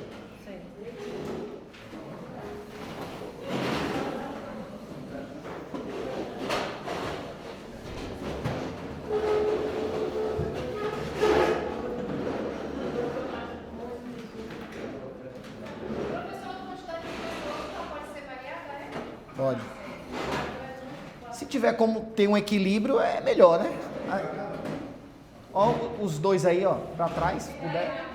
[SPEAKER 1] Pode. Se tiver como ter um equilíbrio, é melhor, né? Ó, os dois aí, ó, pra trás, se puder.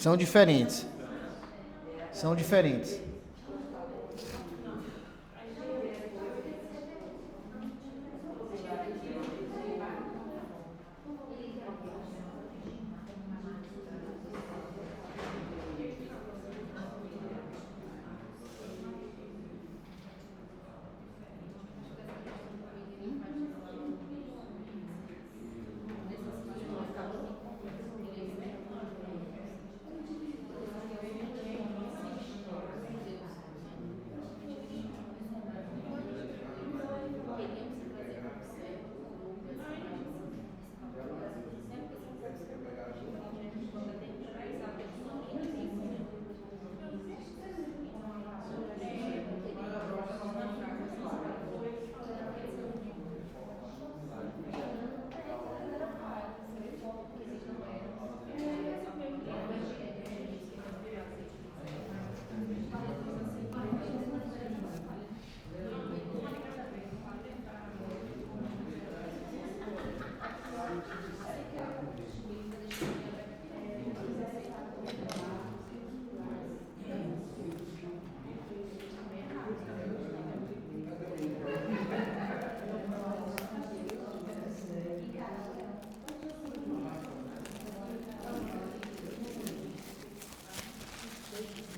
[SPEAKER 1] São diferentes. São diferentes.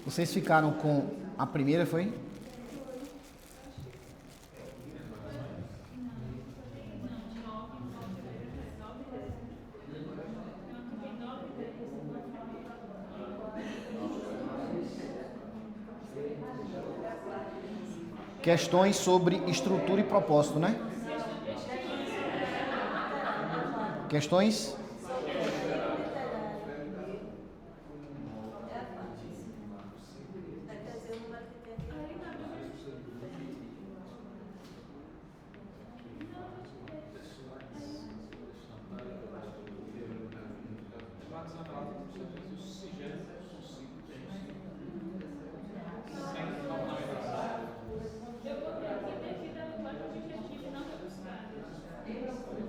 [SPEAKER 1] Vocês ficaram com a primeira, foi? Questões sobre estrutura e propósito, né? Questões?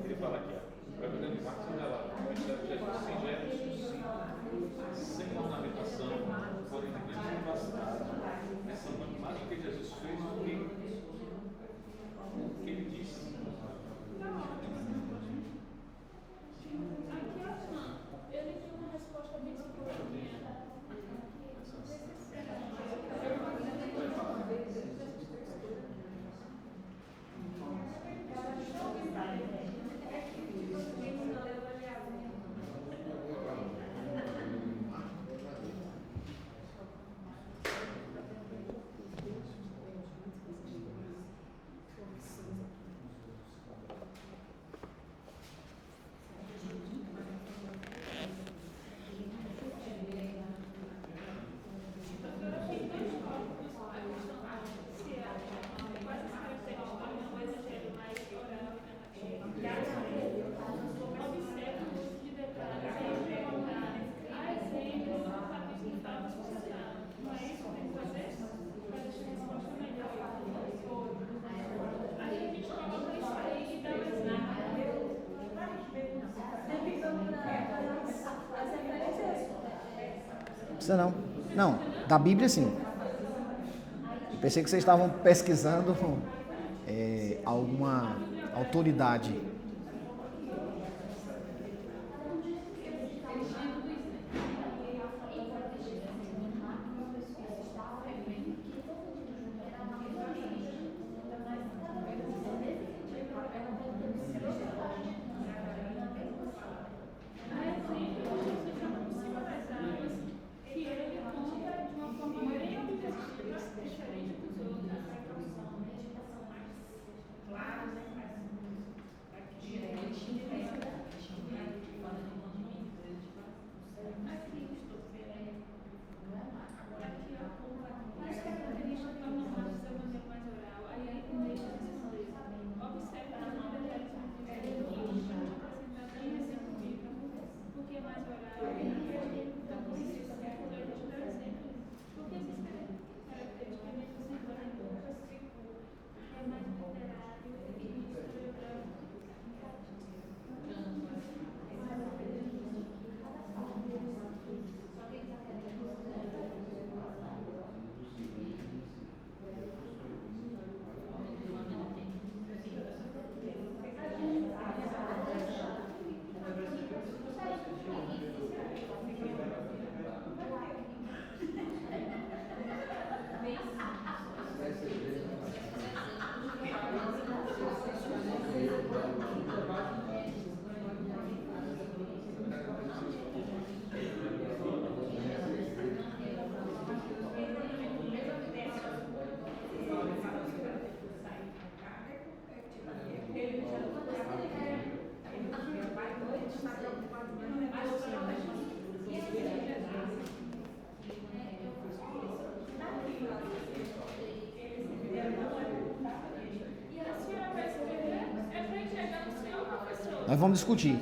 [SPEAKER 4] Ele fala aqui, ó. Vai poder Marcos Anelado, o ministério de Jesus singelo, sucinto, sem ornamentação, porém de grande capacidade, pensando mais do que Jesus fez do que ele disse.
[SPEAKER 2] Aqui, ó, ele tem uma resposta bem simples.
[SPEAKER 1] Precisa não. Não, da Bíblia sim. Eu pensei que vocês estavam pesquisando alguma autoridade. Nós vamos discutir.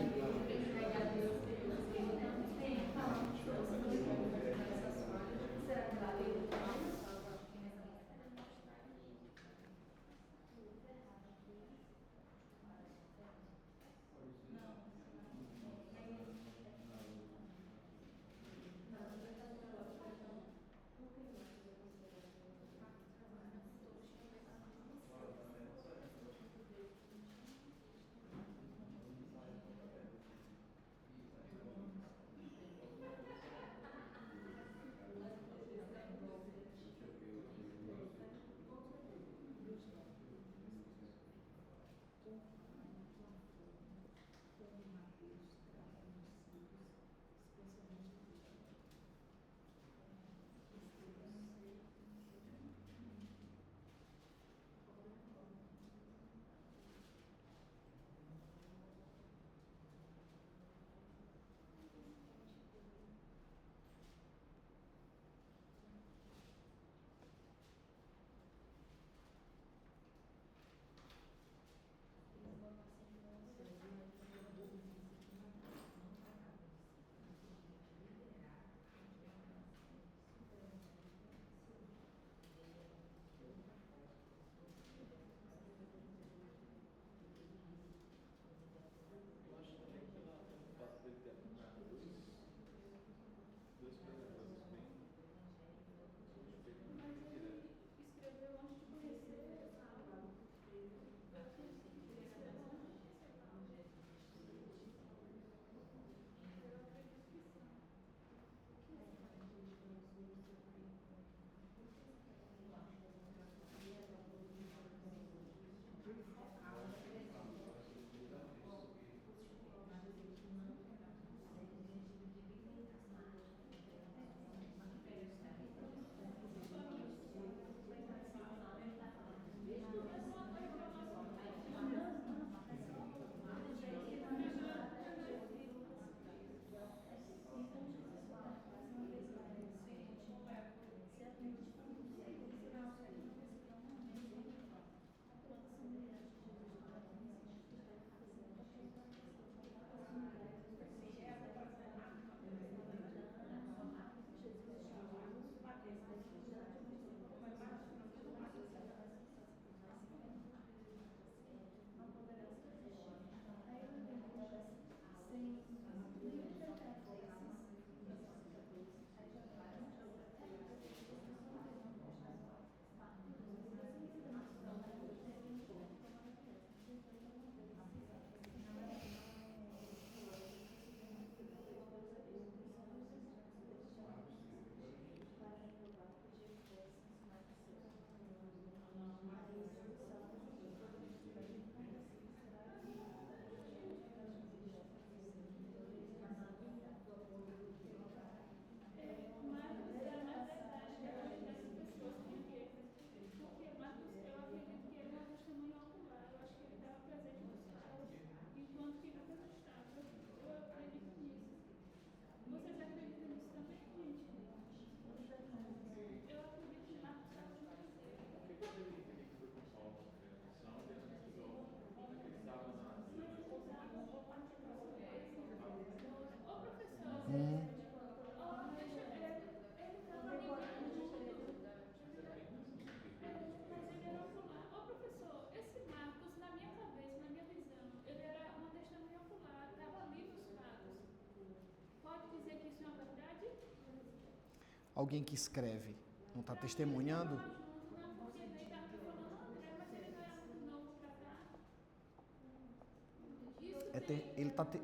[SPEAKER 1] Alguém que escreve não está testemunhando?
[SPEAKER 2] Não, porque ele estava me falando André, mas ele não é muito novo para cá.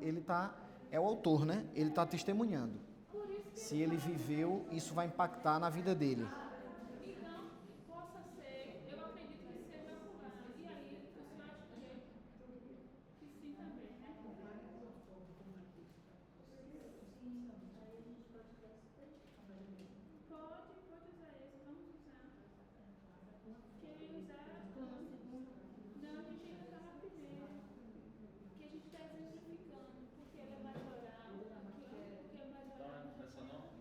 [SPEAKER 1] Ele é o autor, né? Ele está testemunhando.
[SPEAKER 2] Por isso que
[SPEAKER 1] Se ele viveu, isso vai impactar na vida dele.
[SPEAKER 2] então, possa ser, eu acredito que seja fulano. E aí, o senhor acha que sim também, né? Pode usar esse, vamos usar. Quem usar, não, a gente ainda está na primeira. Que a gente está exemplificando, porque ela é mais oral, porque é mais oral.
[SPEAKER 4] Então, nessa nova?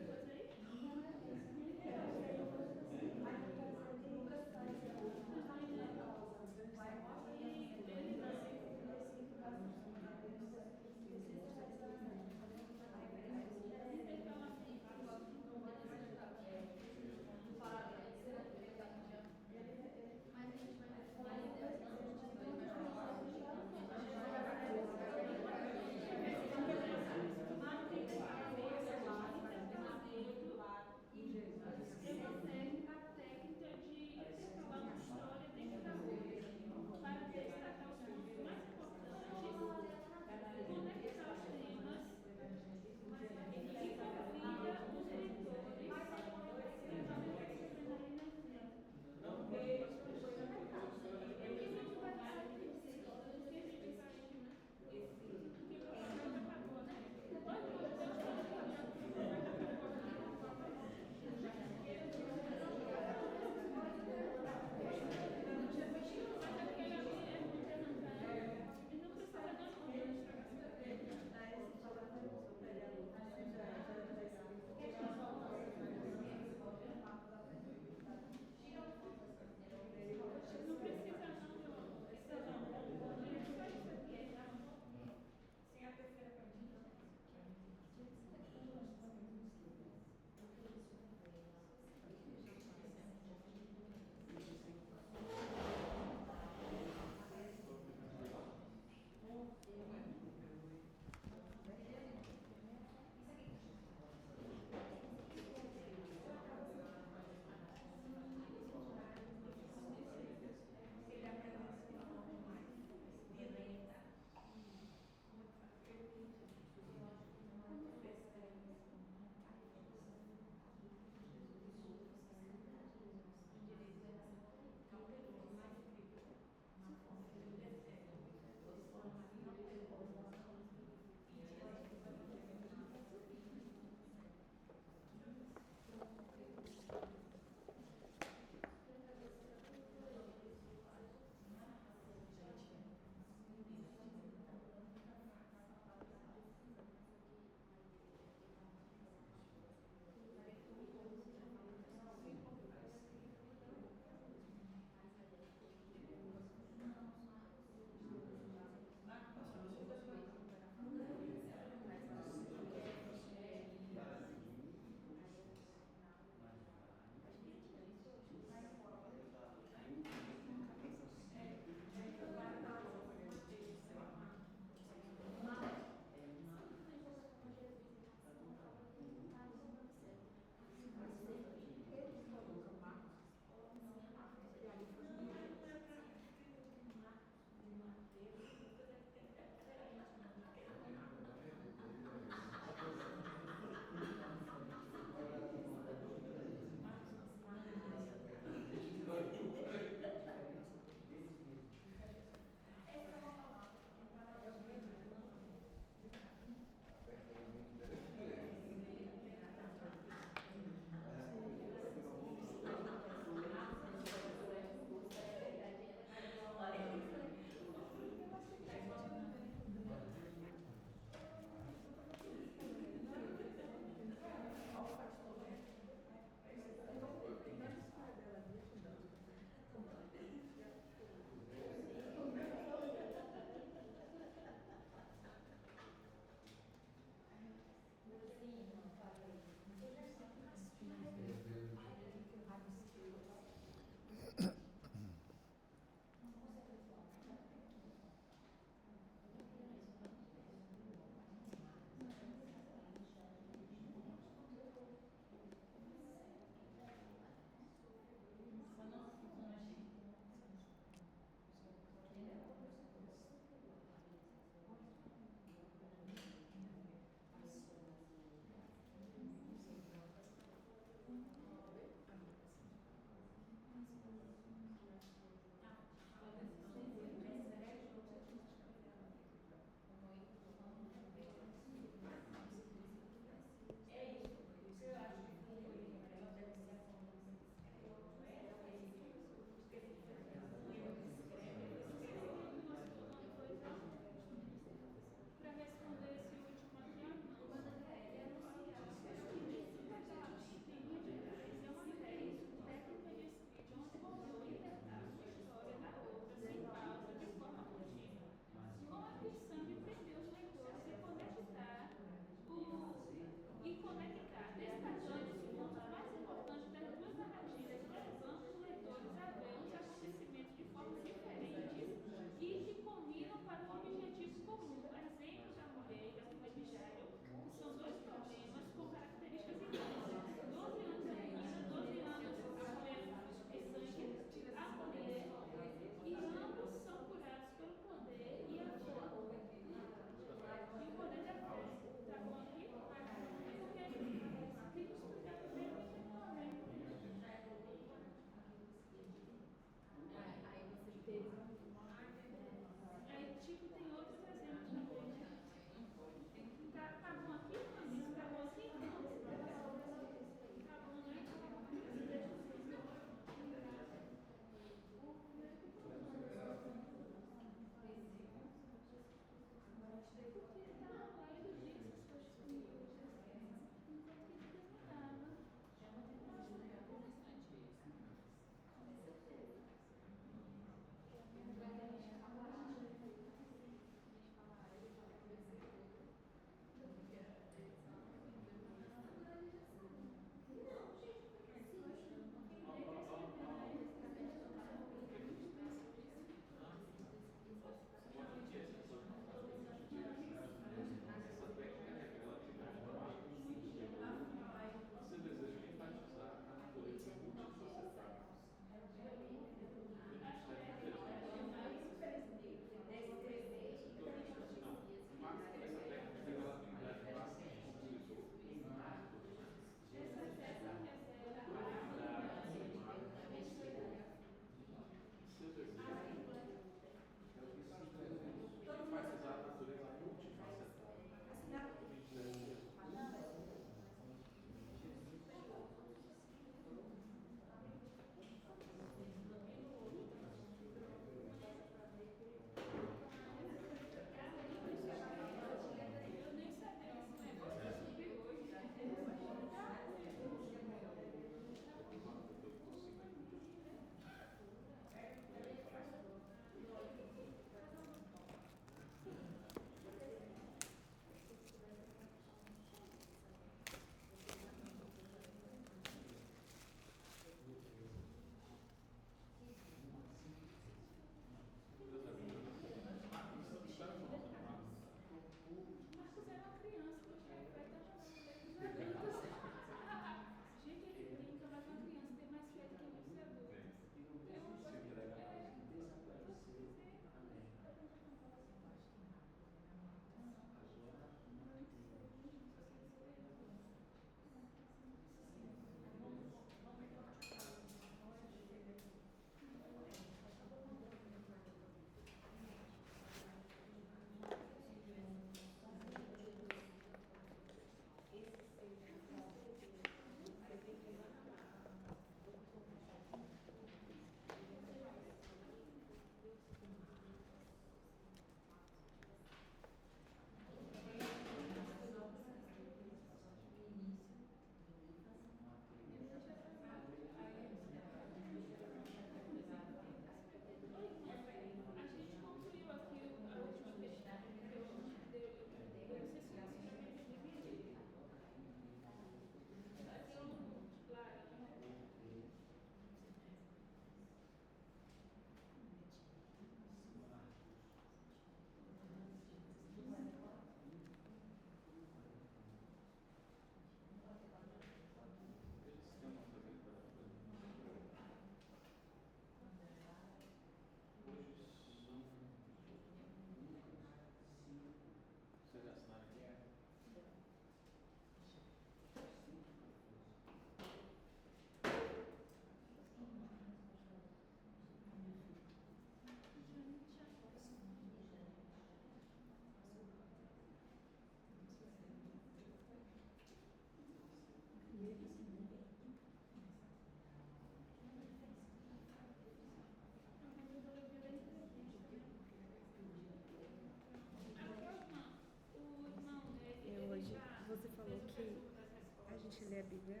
[SPEAKER 7] gente lê a Bíblia,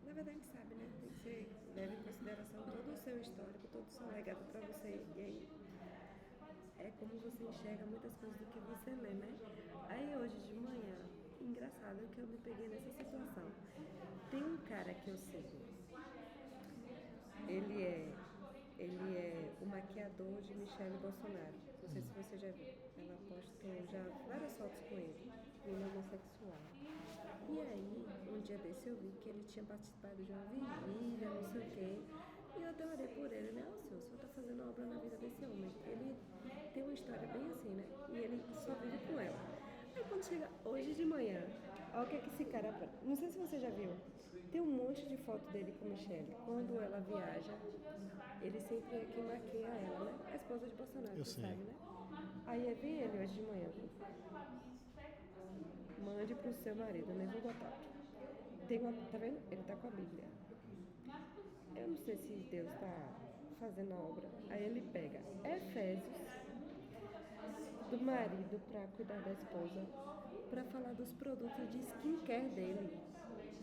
[SPEAKER 7] na verdade a gente sabe, né? Tem que ser, leva em consideração todo o seu histórico, todo o seu legado para você. E aí é como você enxerga muitas coisas do que você lê, né? Aí hoje de manhã, engraçado que eu me peguei nessa situação. Tem um cara que eu sigo. Ele é o maquiador de Michele Bolsonaro. Não sei se você já viu. Ela postou já várias fotos com ele. Ele é homossexual. E aí, um dia desse eu vi que ele tinha participado de uma vigília, não sei o quê. E eu até orei por ele, né? O senhor está fazendo obra na vida desse homem. Ele tem uma história bem assim, né? E ele só vive com ela. Aí quando chega hoje de manhã, olha o que é que esse cara... Não sei se você já viu. Tem um monte de foto dele com Michele. Quando ela viaja, ele sempre é quem maquia ela, né? A esposa de Bolsonaro,
[SPEAKER 1] Eu
[SPEAKER 7] você
[SPEAKER 1] sei.
[SPEAKER 7] sabe, né? Aí vem ele hoje de manhã. Mande pro seu marido, eu nem vou botar. Tá vendo? Ele tá com a Bíblia. Eu não sei se Deus tá fazendo a obra. Aí ele pega Efésios do marido para cuidar da esposa, para falar dos produtos de skincare dele,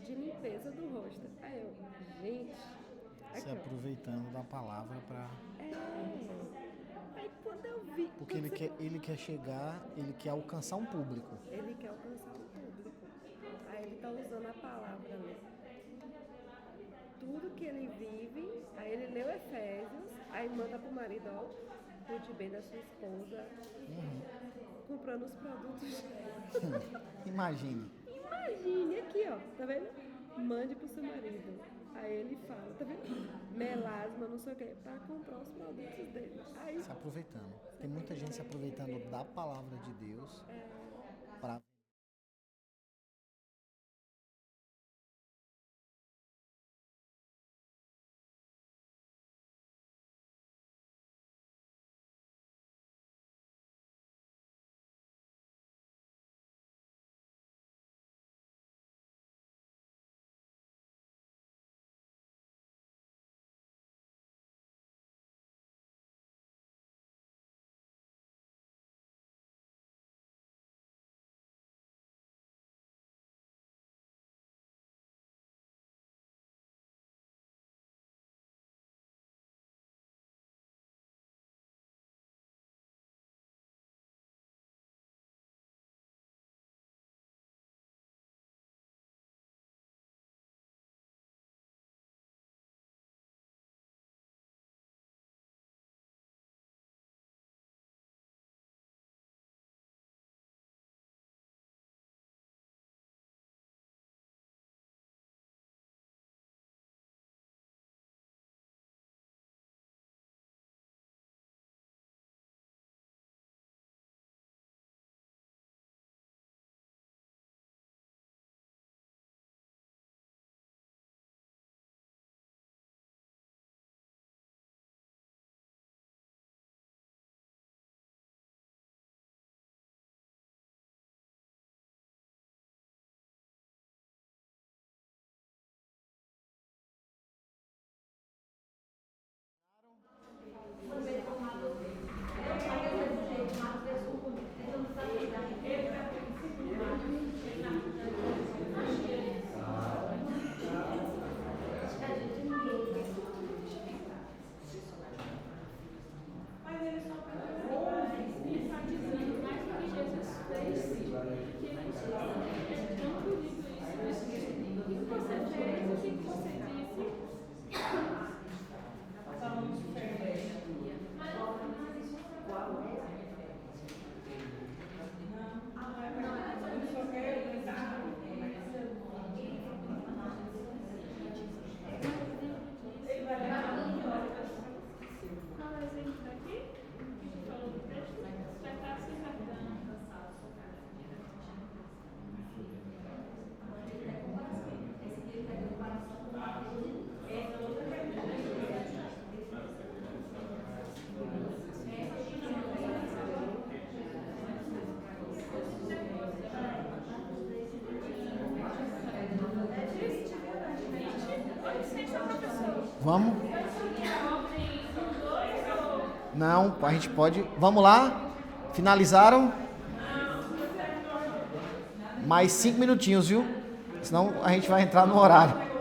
[SPEAKER 7] de limpeza do rosto. Aí eu, gente...
[SPEAKER 1] Se
[SPEAKER 7] Aqui, ó.
[SPEAKER 1] aproveitando da palavra para...
[SPEAKER 7] Aí quando eu vi...
[SPEAKER 1] Porque ele quer chegar, ele quer alcançar um público.
[SPEAKER 7] Ele quer alcançar o público. Aí ele tá usando a palavra ali. Tudo que ele vive, aí ele leu Efésios, aí manda pro marido, ó, cuide bem da sua esposa, comprando os produtos.
[SPEAKER 1] Imagine.
[SPEAKER 7] Imagine aqui, ó, tá vendo? Mande pro seu marido. Aí ele fala, tá vendo? Melasma, não sei o que, para comprar os produtos dele. Aí,
[SPEAKER 1] Se aproveitando. Tem muita gente se aproveitando da palavra de Deus para... Vamos? Não, a gente pode. Vamos lá? Finalizaram? Mais 5 minutinhos, viu? Senão a gente vai entrar no horário.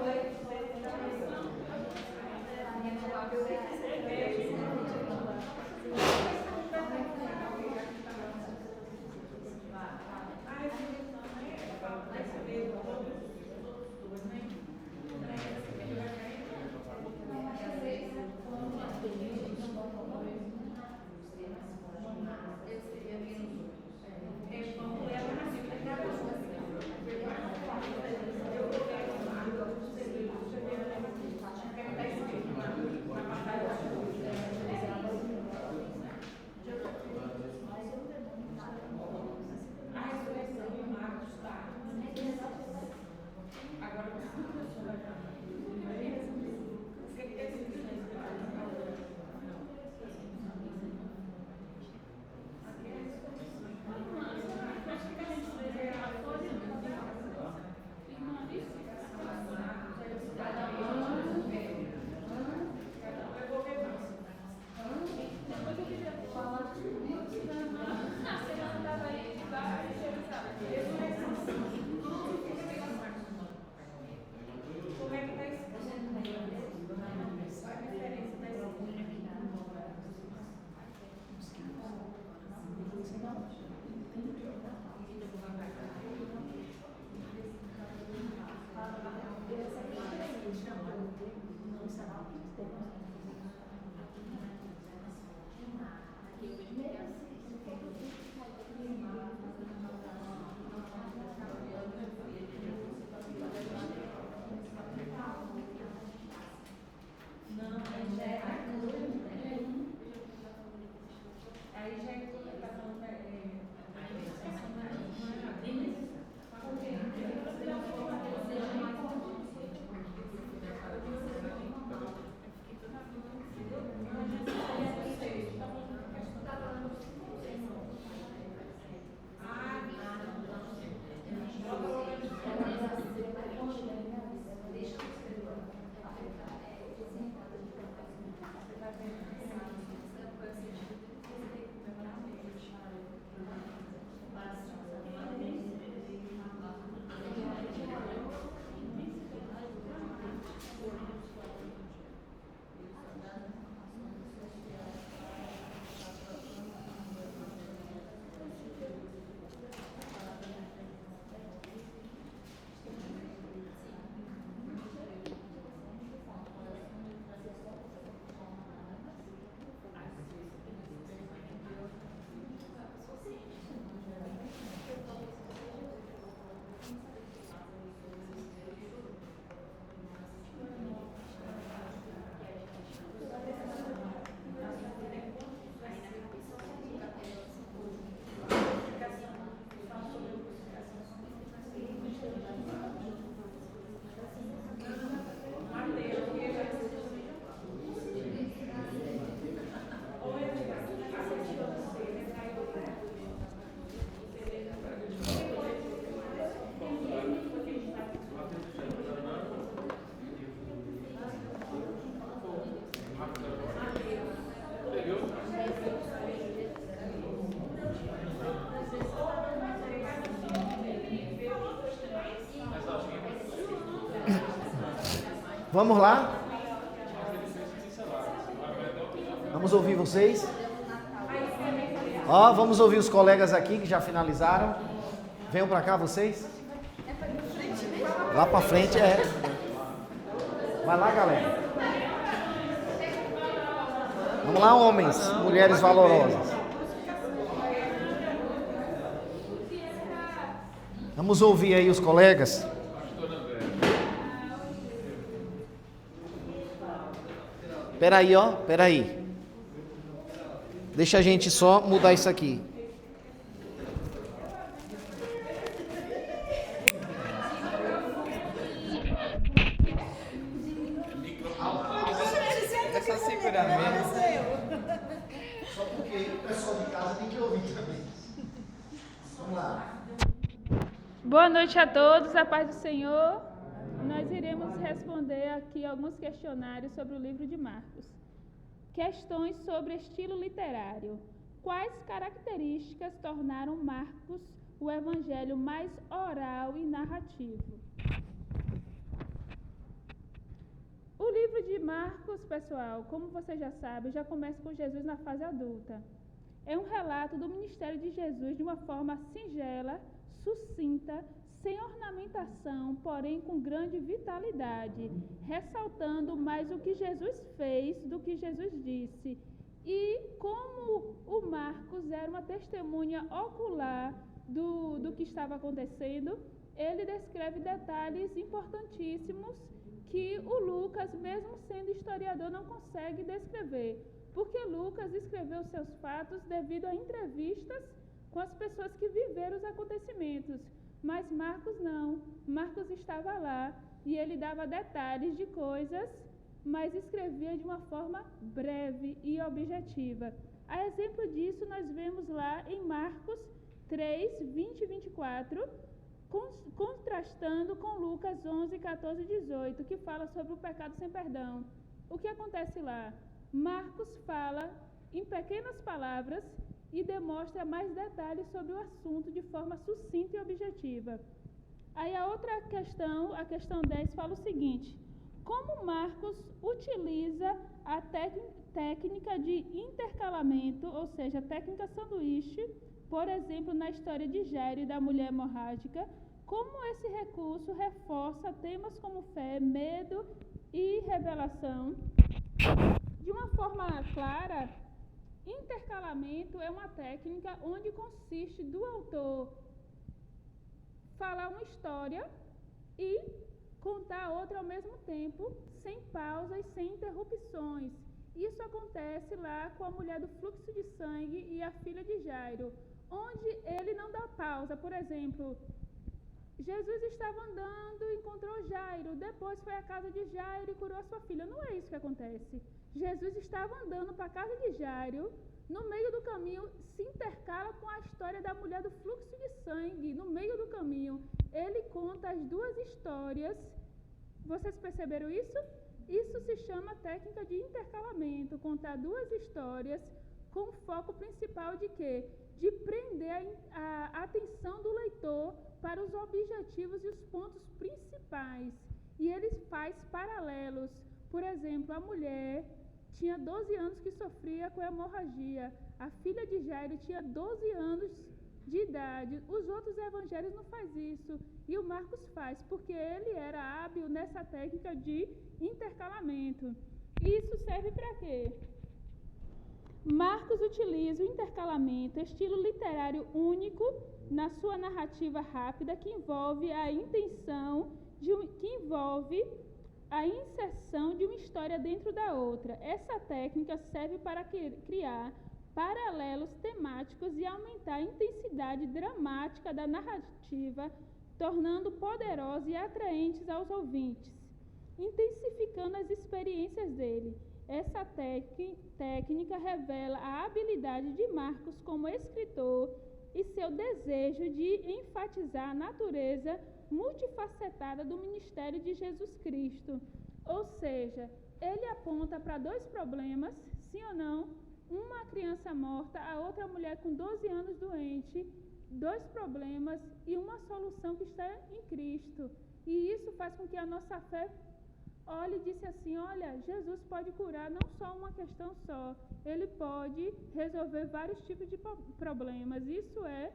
[SPEAKER 1] Vamos lá? Vamos ouvir vocês? Ó, vamos ouvir os colegas aqui que já finalizaram. Venham para cá vocês. Lá para frente é. Vai lá, galera. Vamos lá, homens, mulheres valorosas. Vamos ouvir aí os colegas. Peraí, ó, peraí. Deixa a gente só mudar isso aqui.
[SPEAKER 8] Essa seguramento.
[SPEAKER 1] Só porque o pessoal de casa tem que ouvir também. Vamos lá.
[SPEAKER 2] Boa noite a todos, a paz do Senhor. Nós iremos responder aqui alguns questionários sobre o livro de Marcos. Questões sobre estilo literário. Quais características tornaram Marcos o evangelho mais oral e narrativo? No livro de Marcos, pessoal, como você já sabe, já começa com Jesus na fase adulta. É um relato do ministério de Jesus de uma forma singela, sucinta, sem ornamentação, porém com grande vitalidade, ressaltando mais o que Jesus fez do que Jesus disse. E como o Marcos era uma testemunha ocular do que estava acontecendo, ele descreve detalhes importantíssimos que o Lucas, mesmo sendo historiador, não consegue descrever, porque Lucas escreveu seus fatos devido a entrevistas com as pessoas que viveram os acontecimentos. Mas Marcos não. Marcos estava lá e ele dava detalhes de coisas, mas escrevia de uma forma breve e objetiva. A exemplo disso, nós vemos lá em Marcos 3, 20 e 24, contrastando com Lucas 11, 14 e 18, que fala sobre o pecado sem perdão. O que acontece lá? Marcos fala em pequenas palavras e demonstra mais detalhes sobre o assunto de forma sucinta e objetiva. Aí a outra questão, a questão 10, fala o seguinte: como Marcos utiliza a técnica de intercalamento, ou seja, a técnica sanduíche, por exemplo, na história de Jairo e da mulher hemorrágica, como esse recurso reforça temas como fé, medo e revelação. De uma forma clara, intercalamento é uma técnica onde consiste do autor falar uma história e contar outra ao mesmo tempo, sem pausas, sem interrupções. Isso acontece lá com a mulher do fluxo de sangue e a filha de Jairo, onde ele não dá pausa. Por exemplo, Jesus estava andando e encontrou Jairo, depois foi à casa de Jairo e curou a sua filha. Não é isso que acontece. Jesus estava andando para a casa de Jairo, no meio do caminho se intercala com a história da mulher do fluxo de sangue. No meio do caminho, ele conta as duas histórias. Vocês perceberam isso? Isso se chama técnica de intercalamento, contar duas histórias com o foco principal de quê? De prender a atenção do leitor para os objetivos e os pontos principais. E ele faz paralelos. Por exemplo, a mulher tinha 12 anos que sofria com hemorragia. A filha de Jairo tinha 12 anos de idade. Os outros evangelhos não fazem isso. E o Marcos faz, porque ele era hábil nessa técnica de intercalamento. Isso serve para quê? Marcos utiliza o intercalamento, estilo literário único, na sua narrativa rápida, que envolve a inserção de uma história dentro da outra. Essa técnica serve para criar paralelos temáticos e aumentar a intensidade dramática da narrativa, tornando poderosos e atraentes aos ouvintes, intensificando as experiências dele. Essa técnica revela a habilidade de Marcos como escritor e seu desejo de enfatizar a natureza multifacetada do ministério de Jesus Cristo. Ou seja, ele aponta para dois problemas, sim ou não? Uma criança morta, a outra mulher com 12 anos doente, dois problemas e uma solução que está em Cristo. E isso faz com que a nossa fé olhe e disse assim: olha, Jesus pode curar não só uma questão só, ele pode resolver vários tipos de problemas. Isso é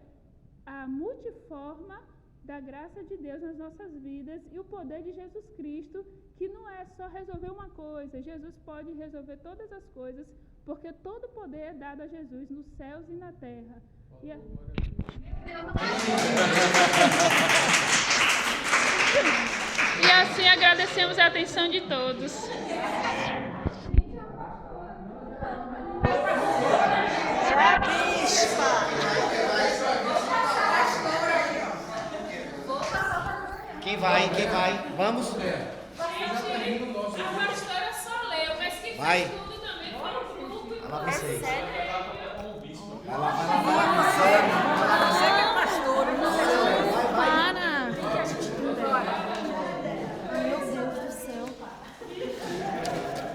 [SPEAKER 2] a multiforma da graça de Deus nas nossas vidas e o poder de Jesus Cristo, que não é só resolver uma coisa. Jesus pode resolver todas as coisas, porque todo o poder é dado a Jesus nos céus e na terra. E assim agradecemos a atenção de todos.
[SPEAKER 1] Quem vai? Vamos?
[SPEAKER 2] Gente, a pastora só leu, mas quem fez tudo também foi o grupo.
[SPEAKER 1] Vai lá vocês. Vai lá.
[SPEAKER 5] Você que é pastora,
[SPEAKER 8] Para! Meu Deus do céu.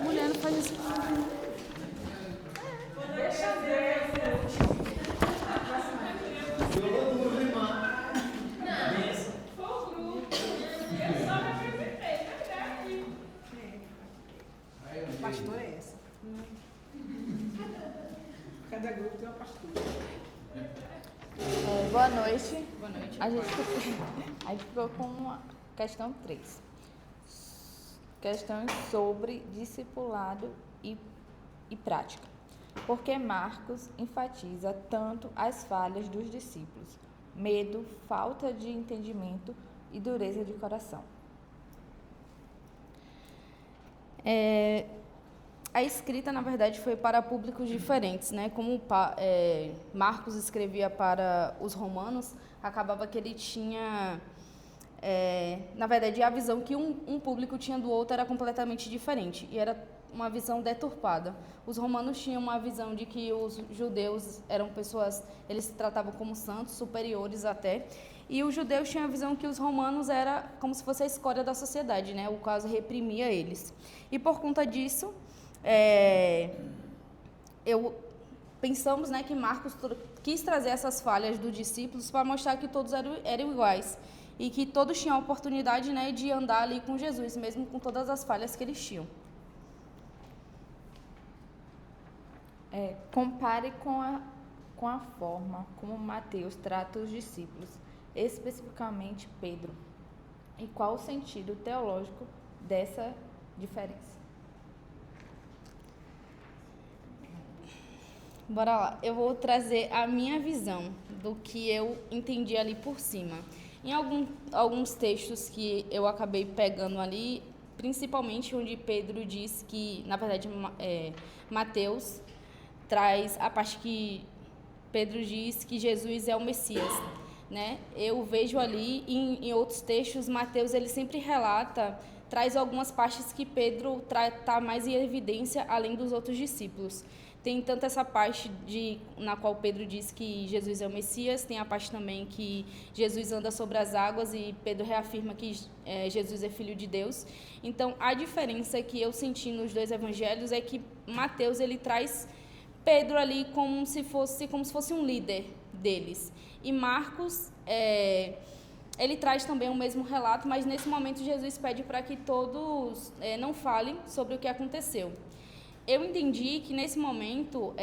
[SPEAKER 8] Mulher não faz isso.
[SPEAKER 9] cada grupo tem uma pastora.
[SPEAKER 8] Boa noite.
[SPEAKER 3] Boa noite.
[SPEAKER 8] A gente ficou com a questão 3. Questões sobre discipulado e prática. Por que Marcos enfatiza tanto as falhas dos discípulos? Medo, falta de entendimento e dureza de coração. A escrita, na verdade, foi para públicos diferentes, né? Como Marcos escrevia para os romanos, acabava que ele tinha, na verdade, a visão que um público tinha do outro era completamente diferente, e era uma visão deturpada. Os romanos tinham uma visão de que os judeus eram pessoas, eles se tratavam como santos, superiores até, e os judeus tinham a visão que os romanos era como se fosse a escória da sociedade, né? O caso reprimia eles. E por conta disso, pensamos, né, que Marcos quis trazer essas falhas dos discípulos para mostrar que todos eram iguais e que todos tinham a oportunidade, né, de andar ali com Jesus, mesmo com todas as falhas que eles tinham.
[SPEAKER 10] Compare com a forma como Mateus trata os discípulos, especificamente Pedro. E qual o sentido teológico dessa diferença?
[SPEAKER 8] Bora lá, eu vou trazer a minha visão do que eu entendi ali por cima. Em alguns textos que eu acabei pegando ali, principalmente onde Pedro diz que, na verdade, Mateus traz a parte que Pedro diz que Jesus é o Messias, né? Eu vejo ali, em outros textos, Mateus ele sempre traz algumas partes que Pedro está mais em evidência além dos outros discípulos. Tem tanto essa parte na qual Pedro diz que Jesus é o Messias, tem a parte também que Jesus anda sobre as águas e Pedro reafirma que Jesus é filho de Deus. Então, a diferença que eu senti nos dois evangelhos é que Mateus ele traz Pedro ali como se fosse um líder deles. E Marcos, ele traz também o mesmo relato, mas nesse momento Jesus pede para que todos não falem sobre o que aconteceu. Eu entendi que nesse momento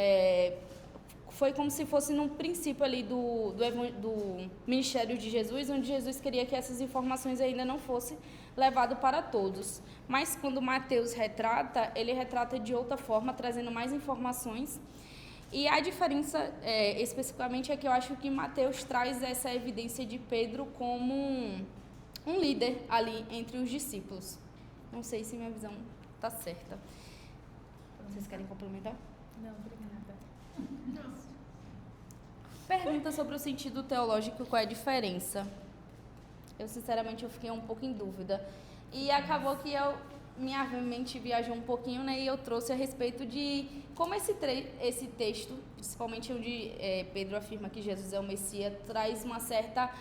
[SPEAKER 8] foi como se fosse num princípio ali do ministério de Jesus, onde Jesus queria que essas informações ainda não fossem levadas para todos. Mas quando Mateus retrata, ele retrata de outra forma, trazendo mais informações. E a diferença, especificamente, é que eu acho que Mateus traz essa evidência de Pedro como um líder ali entre os discípulos. Não sei se minha visão está certa. Vocês querem complementar?
[SPEAKER 5] Não, obrigada.
[SPEAKER 8] Pergunta sobre o sentido teológico, qual é a diferença? Eu, sinceramente, fiquei um pouco em dúvida. E acabou que minha mente viajou um pouquinho, né? E eu trouxe a respeito de como esse texto, principalmente onde Pedro afirma que Jesus é o Messias, traz uma certa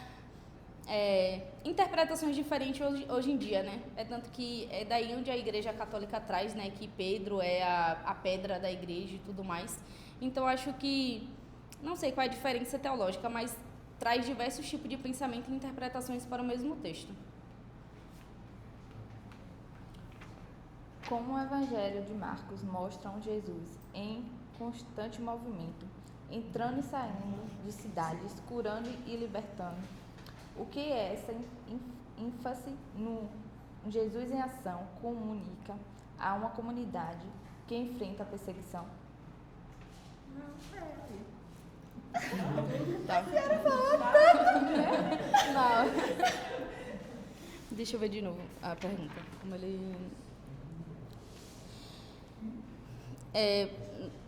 [SPEAKER 8] interpretações diferentes hoje em dia, né? É tanto que é daí onde a Igreja Católica traz, né? Que Pedro é a pedra da igreja e tudo mais. Então, acho que, não sei qual é a diferença teológica, mas traz diversos tipos de pensamento e interpretações para o mesmo texto.
[SPEAKER 10] Como o Evangelho de Marcos mostra um Jesus em constante movimento, entrando e saindo de cidades, curando e libertando, o que essa ênfase no Jesus em ação comunica a uma comunidade que enfrenta a perseguição?
[SPEAKER 8] Não. Deixa eu ver de novo a pergunta. Como ele...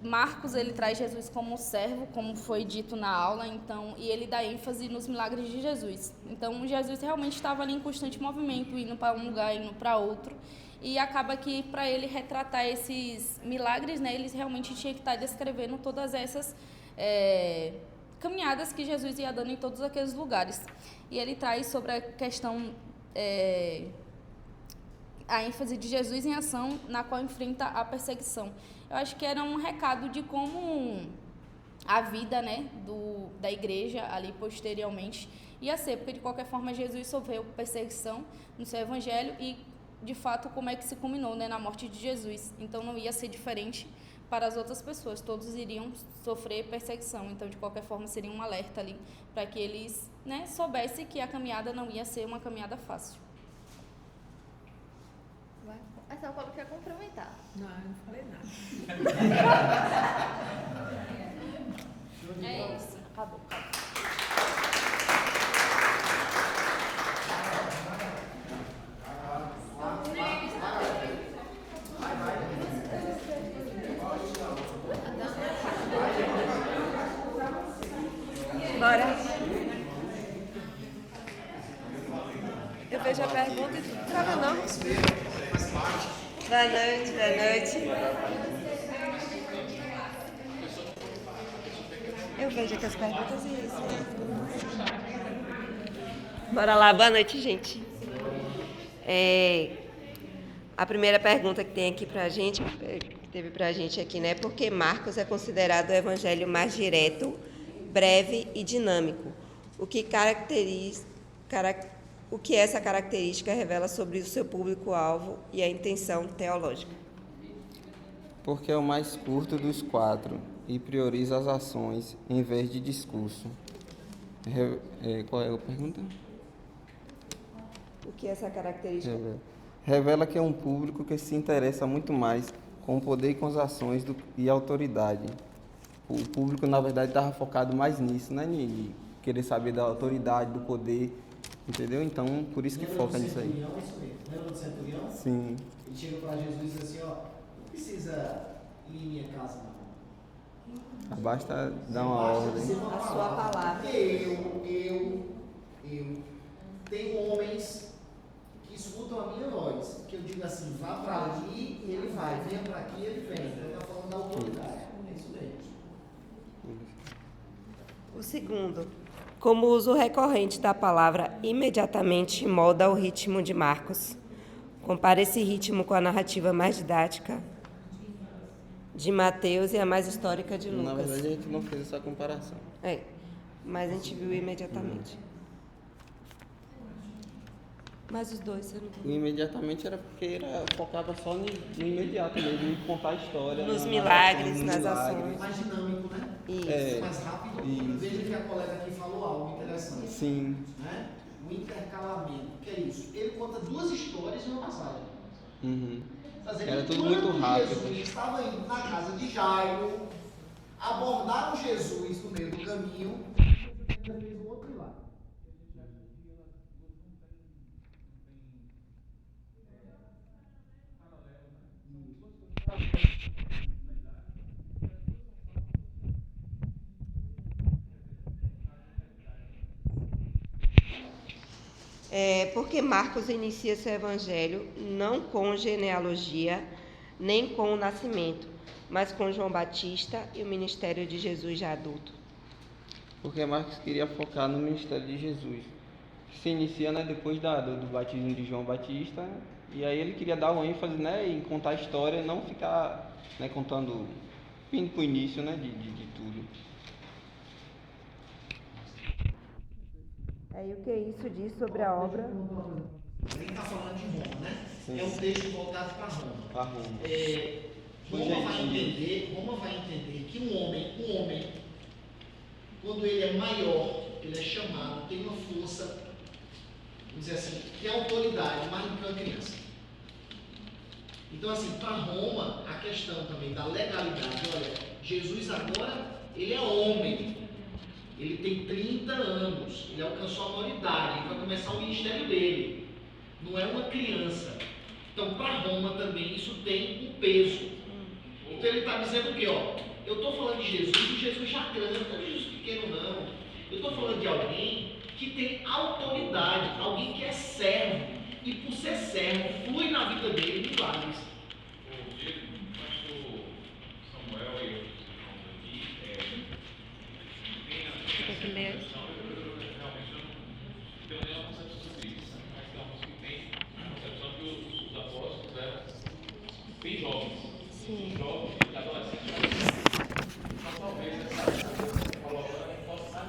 [SPEAKER 8] Marcos, ele traz Jesus como servo, como foi dito na aula, então, e ele dá ênfase nos milagres de Jesus. Então, Jesus realmente estava ali em constante movimento, indo para um lugar, indo para outro, e acaba que, para ele retratar esses milagres, né, ele realmente tinha que estar descrevendo todas essas caminhadas que Jesus ia dando em todos aqueles lugares. E ele traz sobre a questão... a ênfase de Jesus em ação, na qual enfrenta a perseguição. Eu acho que era um recado de como a vida, né, da igreja ali posteriormente ia ser, porque de qualquer forma Jesus sofreu perseguição no seu evangelho e, de fato, como é que se culminou, né, na morte de Jesus. Então não ia ser diferente para as outras pessoas. Todos iriam sofrer perseguição. Então, de qualquer forma, seria um alerta ali para que eles, né, soubessem que a caminhada não ia ser uma caminhada fácil.
[SPEAKER 10] A São Paulo quer complementar.
[SPEAKER 5] Não, eu não falei nada.
[SPEAKER 8] É isso.
[SPEAKER 10] Acabou.
[SPEAKER 7] Bora. Eu vejo a pergunta e não trava não. Boa noite, boa noite. Eu vejo aqui as perguntas e isso. Bora lá, boa noite, gente. A primeira pergunta que tem aqui pra gente, que teve pra gente aqui, né? Por que Marcos é considerado o evangelho mais direto, breve e dinâmico? O que essa característica revela sobre o seu público-alvo e a intenção teológica?
[SPEAKER 9] Porque é o mais curto dos 4 e prioriza as ações em vez de discurso. Qual é a pergunta?
[SPEAKER 7] O que essa característica...
[SPEAKER 9] Revela que é um público que se interessa muito mais com o poder e com as ações e autoridade. O público, na verdade, estava focado mais nisso, né? De querer saber da autoridade, do poder, entendeu? Então, por isso que foca nisso aí.
[SPEAKER 1] Lembra do centurião?
[SPEAKER 9] Sim.
[SPEAKER 1] Ele chega para Jesus e diz assim, ó, não precisa ir em minha casa, não.
[SPEAKER 9] Basta dar uma ordem.
[SPEAKER 7] A sua palavra.
[SPEAKER 1] Eu tenho homens que escutam a minha voz, que eu digo assim, vá para ali, ele vai, venha para aqui, ele vem. Então está falando da autoridade. É isso mesmo.
[SPEAKER 7] O segundo, como o uso recorrente da palavra imediatamente molda o ritmo de Marcos. Compara esse ritmo com a narrativa mais didática de Mateus e a mais histórica de Lucas.
[SPEAKER 9] Na verdade, a gente não fez essa comparação.
[SPEAKER 7] Mas a gente viu imediatamente. Mas os dois, você não viu?
[SPEAKER 9] Imediatamente era porque focava só no imediato mesmo, em contar a história.
[SPEAKER 7] Nos milagres, nas
[SPEAKER 9] milagres.
[SPEAKER 7] ações.
[SPEAKER 1] Mais dinâmico, né?
[SPEAKER 7] Isso.
[SPEAKER 1] Mais rápido.
[SPEAKER 9] Isso.
[SPEAKER 1] Veja que a colega aqui falou algo interessante.
[SPEAKER 9] Sim.
[SPEAKER 1] Né? O intercalamento. O que é isso? Ele conta 2 histórias em uma passagem.
[SPEAKER 9] Uhum.
[SPEAKER 1] Fazendo
[SPEAKER 9] Era tudo muito rápido.
[SPEAKER 1] Jesus estava indo na casa de Jairo, abordaram Jesus no meio do caminho, Jesus fez um outro milagre.
[SPEAKER 7] Porque Marcos inicia seu evangelho não com genealogia, nem com o nascimento, mas com João Batista e o ministério de Jesus já adulto.
[SPEAKER 9] Porque Marcos queria focar no ministério de Jesus, que se inicia, né, depois do batismo de João Batista, e aí ele queria dar um ênfase, né, em contar a história, não ficar, né, contando, indo para o início, né, de tudo.
[SPEAKER 7] E o que isso diz sobre a obra?
[SPEAKER 1] Ele está falando de Roma, né?
[SPEAKER 9] Sim.
[SPEAKER 1] É um texto voltado para Roma.
[SPEAKER 9] Para Roma.
[SPEAKER 1] Roma vai entender que um homem, quando ele é maior, ele é chamado, tem uma força, vamos dizer assim, tem autoridade mais do que uma criança. Então, assim, para Roma, a questão também da legalidade, olha, Jesus agora, ele é homem. Ele tem 30 anos, ele alcançou a maioridade, ele vai começar o ministério dele. Não é uma criança. Então, para Roma também, isso tem um peso. Então, ele está dizendo o quê? Eu estou falando de Jesus, e Jesus já grande, não é Jesus pequeno, não. Eu estou falando de alguém que tem autoridade, alguém que é servo, e por ser servo, flui na vida dele milagres.
[SPEAKER 4] Bem jovens.
[SPEAKER 7] Sim.
[SPEAKER 4] Jovens e adolescentes. Mas talvez essa colocação possa estar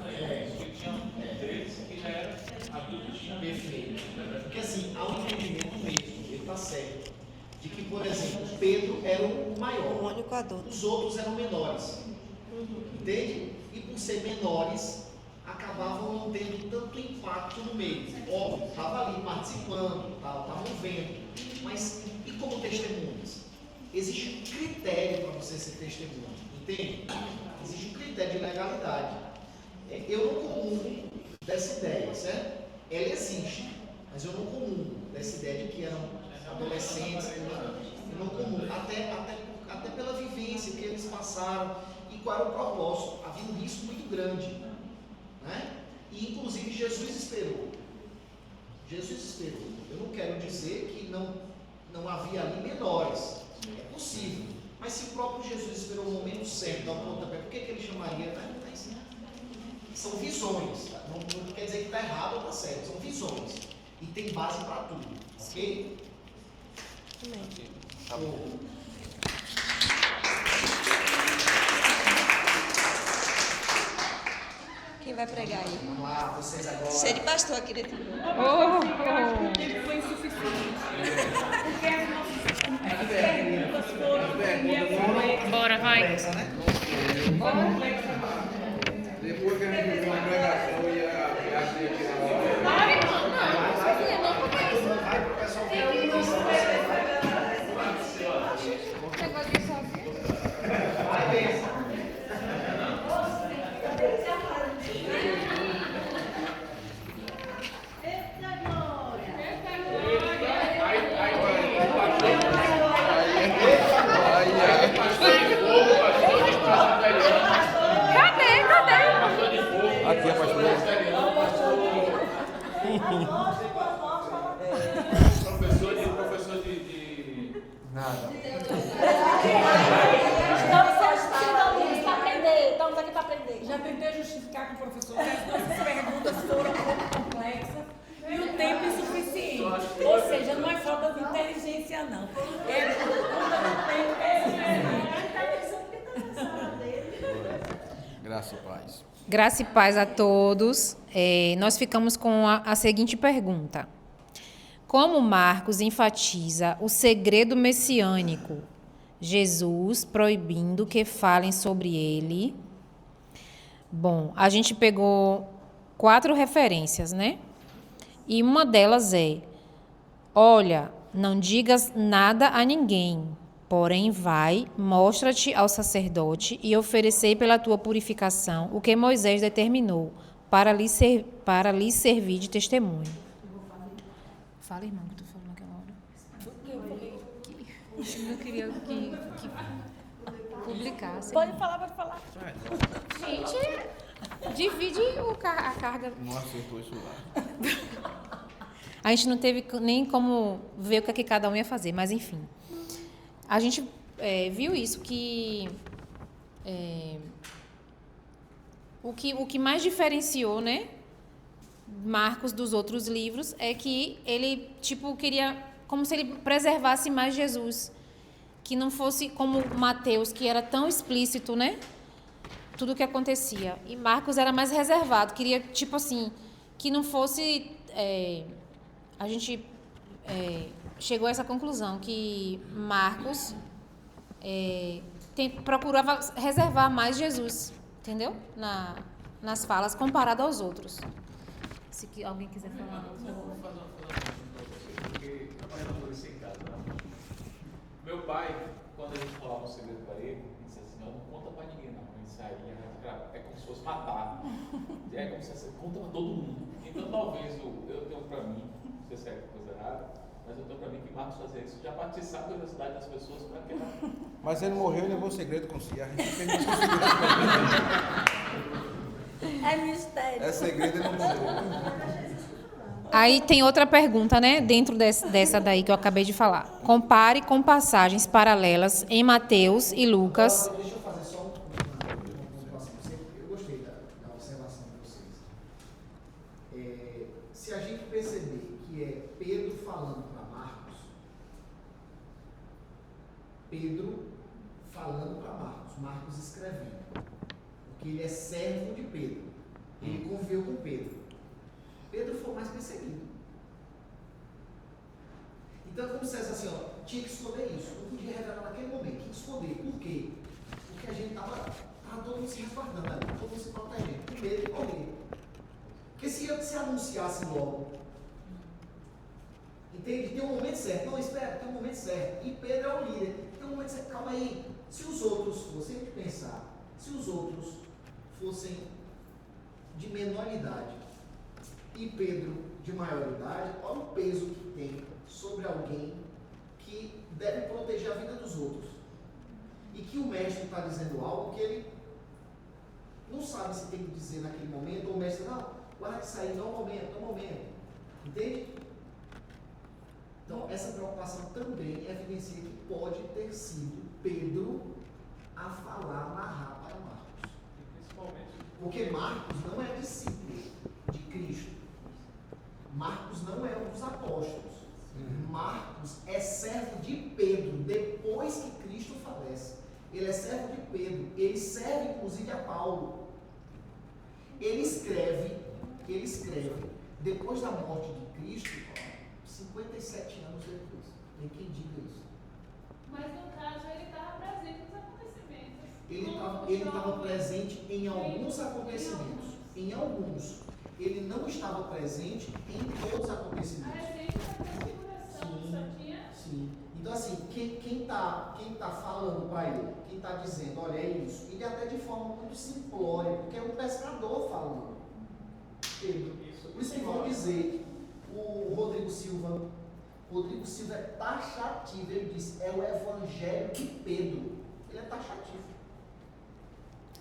[SPEAKER 4] que tinham deles que já eram adultos.
[SPEAKER 1] Perfeito. Porque assim, há um entendimento mesmo, ele está certo, de que, por exemplo, Pedro era o maior.
[SPEAKER 7] O único adultos.
[SPEAKER 1] os outros eram menores. Entende? E por ser menores, acabavam não tendo tanto impacto no meio. Óbvio, estava ali participando, estavam vendo. Mas e como testemunhas? Existe um critério para você ser testemunha. Entende? Existe um critério de legalidade. Eu não comungo dessa ideia, certo? Ela existe, mas eu não comungo dessa ideia de que eram adolescentes. Eu não comungo, até pela vivência que eles passaram e qual era o propósito. Havia um risco muito grande, né? E inclusive Jesus esperou. Eu não quero dizer que não havia ali menores. É possível. Mas se o próprio Jesus esperou o momento certo, dar o pontapé, por que ele chamaria? São visões. Tá? Não quer dizer que está errado ou está certo. São visões. E tem base para tudo. Ok?
[SPEAKER 7] Amém.
[SPEAKER 1] Tá bom.
[SPEAKER 7] Quem vai pregar aí?
[SPEAKER 1] Vamos lá, vocês agora.
[SPEAKER 7] Cheio de pastor aqui dentro.
[SPEAKER 2] Eu acho que o tempo foi insuficiente. Porque as nossas perguntas foram.
[SPEAKER 8] Bora, vai.
[SPEAKER 1] Complexa, né?
[SPEAKER 11] Depois que a gente viu a pregação e a gente
[SPEAKER 1] Vai pro pessoal ver o que diz. Vai ver.
[SPEAKER 11] aqui é pastor.
[SPEAKER 4] Professor de
[SPEAKER 1] Nada.
[SPEAKER 5] Estamos aqui para aprender. Já tentei justificar com o professor que as nossas perguntas foram um pouco complexas e o tempo insuficiente. Ou seja, não é falta de inteligência, não. É falta de tempo.
[SPEAKER 11] Graça e paz.
[SPEAKER 12] Graça e paz a todos. Nós ficamos com a seguinte pergunta. Como Marcos enfatiza o segredo messiânico, Jesus proibindo que falem sobre ele? Bom, a gente pegou 4 referências, né? E uma delas é: olha, não digas nada a ninguém, porém vai, mostra-te ao sacerdote e oferecei pela tua purificação o que Moisés determinou para lhe servir de testemunho. Fala, irmão, que eu tô falando aquela hora. Eu queria que publicasse.
[SPEAKER 5] Pode falar.
[SPEAKER 12] Gente, divide a carga.
[SPEAKER 11] Não acertou isso lá.
[SPEAKER 12] A gente não teve nem como ver o que cada um ia fazer, mas enfim. A gente viu isso, que o que mais diferenciou, né, Marcos dos outros livros é que ele queria como se ele preservasse mais Jesus, que não fosse como Mateus, que era tão explícito, né, tudo o que acontecia. E Marcos era mais reservado, queria que não fosse a gente chegou a essa conclusão, que Marcos procurava reservar mais Jesus, entendeu? Nas falas, comparado aos outros. Se alguém quiser falar.
[SPEAKER 4] Eu vou fazer uma pergunta para vocês, porque trabalhando por isso em casa, né? Meu pai, quando a gente falava um segredo para ele disse assim: não conta para ninguém, não. Isso aí é como se fosse matar. É como se fosse conta para todo mundo. Então, talvez eu tenho para mim, não sei se é coisa errada, mas eu tenho para mim que Marcos fazia isso, já para atiçar a curiosidade das pessoas para que ela...
[SPEAKER 11] Mas ele morreu e levou o segredo com si. A gente tem que segredo.
[SPEAKER 5] É mistério.
[SPEAKER 11] É segredo e não morreu.
[SPEAKER 12] Aí tem outra pergunta, né, dentro dessa daí que eu acabei de falar. Compare com passagens paralelas em Mateus e Lucas.
[SPEAKER 1] Deixa eu fazer só uma pontuação. Eu gostei da observação de vocês. Se a gente perceber que é Pedro falando para Marcos, Marcos escrevendo, porque ele é servo de Pedro, ele conviveu com Pedro. Pedro foi o mais perseguido. Então, como se fosse assim, ó, tinha que esconder isso. Não podia revelar naquele momento. Tinha que esconder. Por quê? Porque a gente estava todo mundo se resguardando, todo mundo se protegendo, com medo de correr. Porque se anunciasse logo, entende? Tem um momento certo. Não, espera, tem um momento certo. E Pedro é o líder. Tem um momento certo. Calma aí. Se os outros fossem, tem que pensar, se os outros fossem de menor idade e Pedro de maior idade, olha o peso que tem sobre alguém que deve proteger a vida dos outros. E que o mestre está dizendo algo que ele não sabe se tem que dizer naquele momento, ou o mestre, não, guarda isso aí, não é o momento. Entende? Então, essa preocupação também evidencia que pode ter sido Pedro a falar, narrar para Marcos. Porque Marcos não é discípulo de Cristo. Marcos não é um dos apóstolos. Marcos é servo de Pedro, depois que Cristo falece. Ele é servo de Pedro. Ele serve, inclusive, a Paulo. Ele escreve, depois da morte de Cristo, 57 anos depois. Tem quem diga isso.
[SPEAKER 2] Mas no caso, ele estava presente nos acontecimentos.
[SPEAKER 1] Ele estava presente em alguns acontecimentos. Em alguns. Ele não estava presente em todos os acontecimentos.
[SPEAKER 2] A essência da transfiguração só tinha.
[SPEAKER 1] Sim. Então, assim, quem tá falando para ele, quem está dizendo, olha, é isso, ele até de forma muito simplória, porque é um pescador falando. Por isso que vão dizer, o Rodrigo Silva é taxativo, ele diz, é o evangelho de Pedro. Ele é taxativo.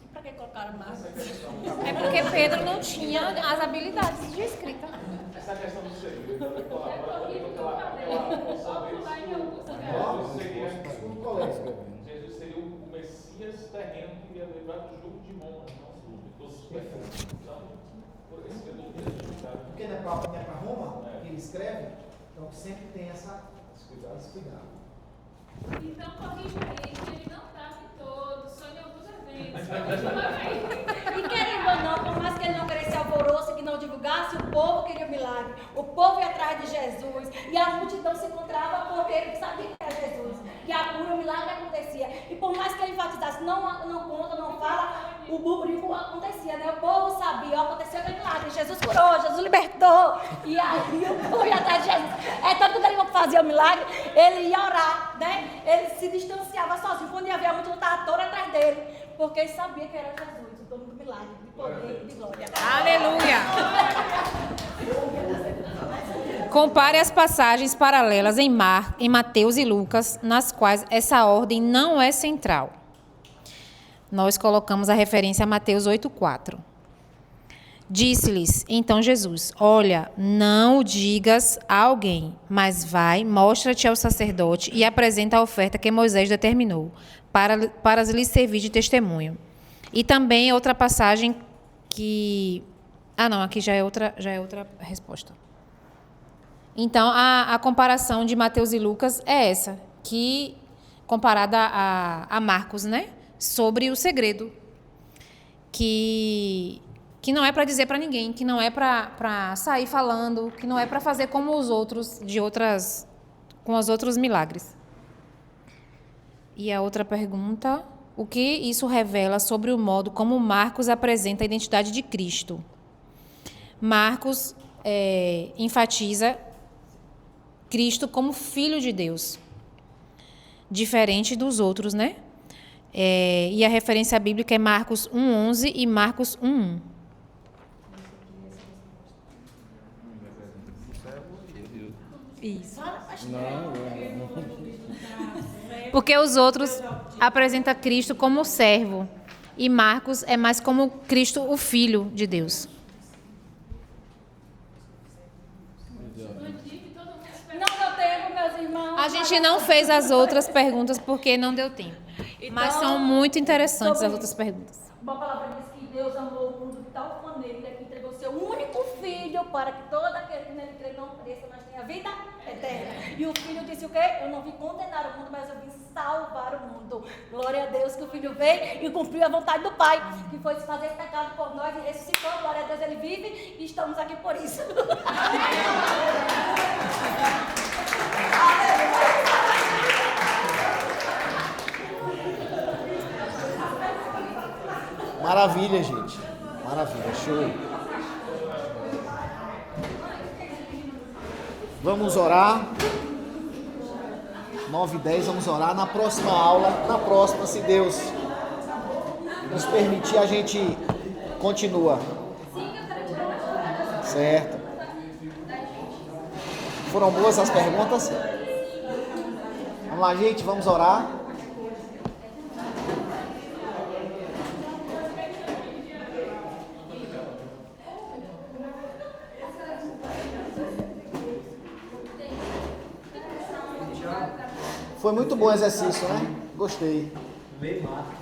[SPEAKER 5] E para que colocaram Marcos?
[SPEAKER 12] É porque Pedro não tinha as habilidades de escrita.
[SPEAKER 4] Essa questão do segredo, Jesus seria o Messias terreno que ia livrar do jugo de Roma, não de todos os pecados. Então, por isso que
[SPEAKER 1] porque não é para Roma que ele escreve, então sempre tem esse cuidado.
[SPEAKER 2] Então, corrija aí, que ele não estava em todos, só em alguns eventos.
[SPEAKER 5] E querendo ou não, por mais que ele não queresse alvoroço, que não divulgasse, o povo queria o milagre. O povo ia atrás de Jesus. E a multidão se encontrava porque ele sabia que era Jesus. E a cura, o milagre acontecia. E por mais que ele enfatizasse, não conta, não fala, o burburinho acontecia, né? O povo sabia, aconteceu aquele milagre. Jesus curou, Jesus libertou. E aí o povo ia atrás de Jesus. É tanto que ele fazia o milagre, ele ia orar, né? Ele se distanciava sozinho. Quando ia ver a multidão, estava toda atrás dele. Porque ele sabia que era Jesus, o dono do milagre, de poder e de glória.
[SPEAKER 12] Aleluia! Compare as passagens paralelas em Mateus e Lucas, nas quais essa ordem não é central. Nós colocamos a referência a Mateus 8,4. Disse-lhes então Jesus: olha, não o digas a alguém, mas vai, mostra-te ao sacerdote e apresenta a oferta que Moisés determinou, para lhes servir de testemunho. E também outra passagem que... aqui já é outra resposta. Então, a comparação de Mateus e Lucas é essa, que comparada a Marcos, né? Sobre o segredo, que não é para dizer para ninguém, que não é para sair falando, que não é para fazer como os outros, com os outros milagres. E a outra pergunta, o que isso revela sobre o modo como Marcos apresenta a identidade de Cristo? Marcos enfatiza Cristo como Filho de Deus, diferente dos outros, né? E a referência bíblica é Marcos 1,11 e Marcos 1,1. Isso. Porque os outros apresentam Cristo como servo e Marcos é mais como Cristo, o Filho de Deus.
[SPEAKER 5] Não deu tempo, meus irmãos.
[SPEAKER 12] A gente não fez as outras perguntas porque não deu tempo.
[SPEAKER 5] Então,
[SPEAKER 12] mas são muito interessantes as outras perguntas.
[SPEAKER 5] Uma palavra diz que Deus amou o mundo de tal maneira que entregou seu único filho para que todo aquele que nele crê não pereça, mas tenha vida eterna. E o filho disse o quê? Eu não vim condenar o mundo, mas eu vim salvar o mundo. Glória a Deus que o filho veio e cumpriu a vontade do Pai, que foi se fazer pecado por nós e ressuscitou. Glória a Deus, ele vive e estamos aqui por isso. Aleluia!
[SPEAKER 1] Maravilha, gente. Maravilha, show. Vamos orar. 9h10, vamos orar. Na próxima aula, se Deus nos permitir, a gente continua. Certo. Foram boas as perguntas? Vamos lá, gente, vamos orar. Foi muito bom o exercício, né? Gostei.
[SPEAKER 6] Lê Marcos.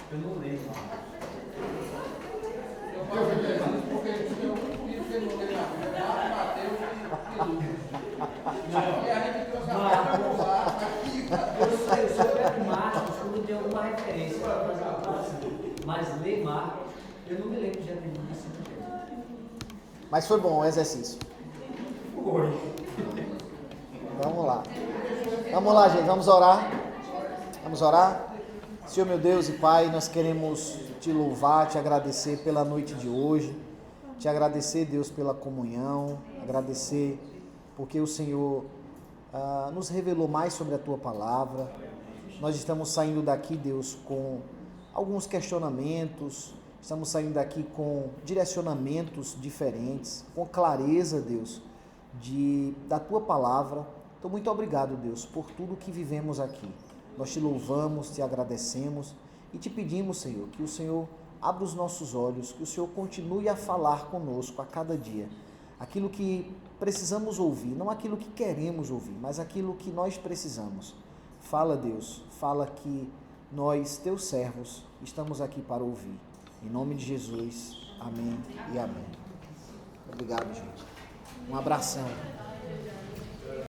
[SPEAKER 6] Eu não leio Marcos. Eu só pego Marcos quando tem alguma referência para fazer uma classe. Mas ler Marcos, eu não me lembro de aprender isso.
[SPEAKER 1] Mas foi bom o exercício.
[SPEAKER 6] Foi.
[SPEAKER 1] Vamos lá. Vamos lá, gente. Vamos orar. Vamos orar. Senhor, meu Deus e Pai, nós queremos te louvar, te agradecer pela noite de hoje. Te agradecer, Deus, pela comunhão. Agradecer porque o Senhor nos revelou mais sobre a Tua Palavra. Nós estamos saindo daqui, Deus, com alguns questionamentos. Estamos saindo daqui com direcionamentos diferentes, com clareza, Deus, da Tua Palavra. Então, muito obrigado, Deus, por tudo que vivemos aqui. Nós te louvamos, te agradecemos e te pedimos, Senhor, que o Senhor abra os nossos olhos, que o Senhor continue a falar conosco a cada dia. Aquilo que precisamos ouvir, não aquilo que queremos ouvir, mas aquilo que nós precisamos. Fala, Deus, fala que nós, teus servos, estamos aqui para ouvir. Em nome de Jesus, amém e amém. Obrigado, gente. Um abração.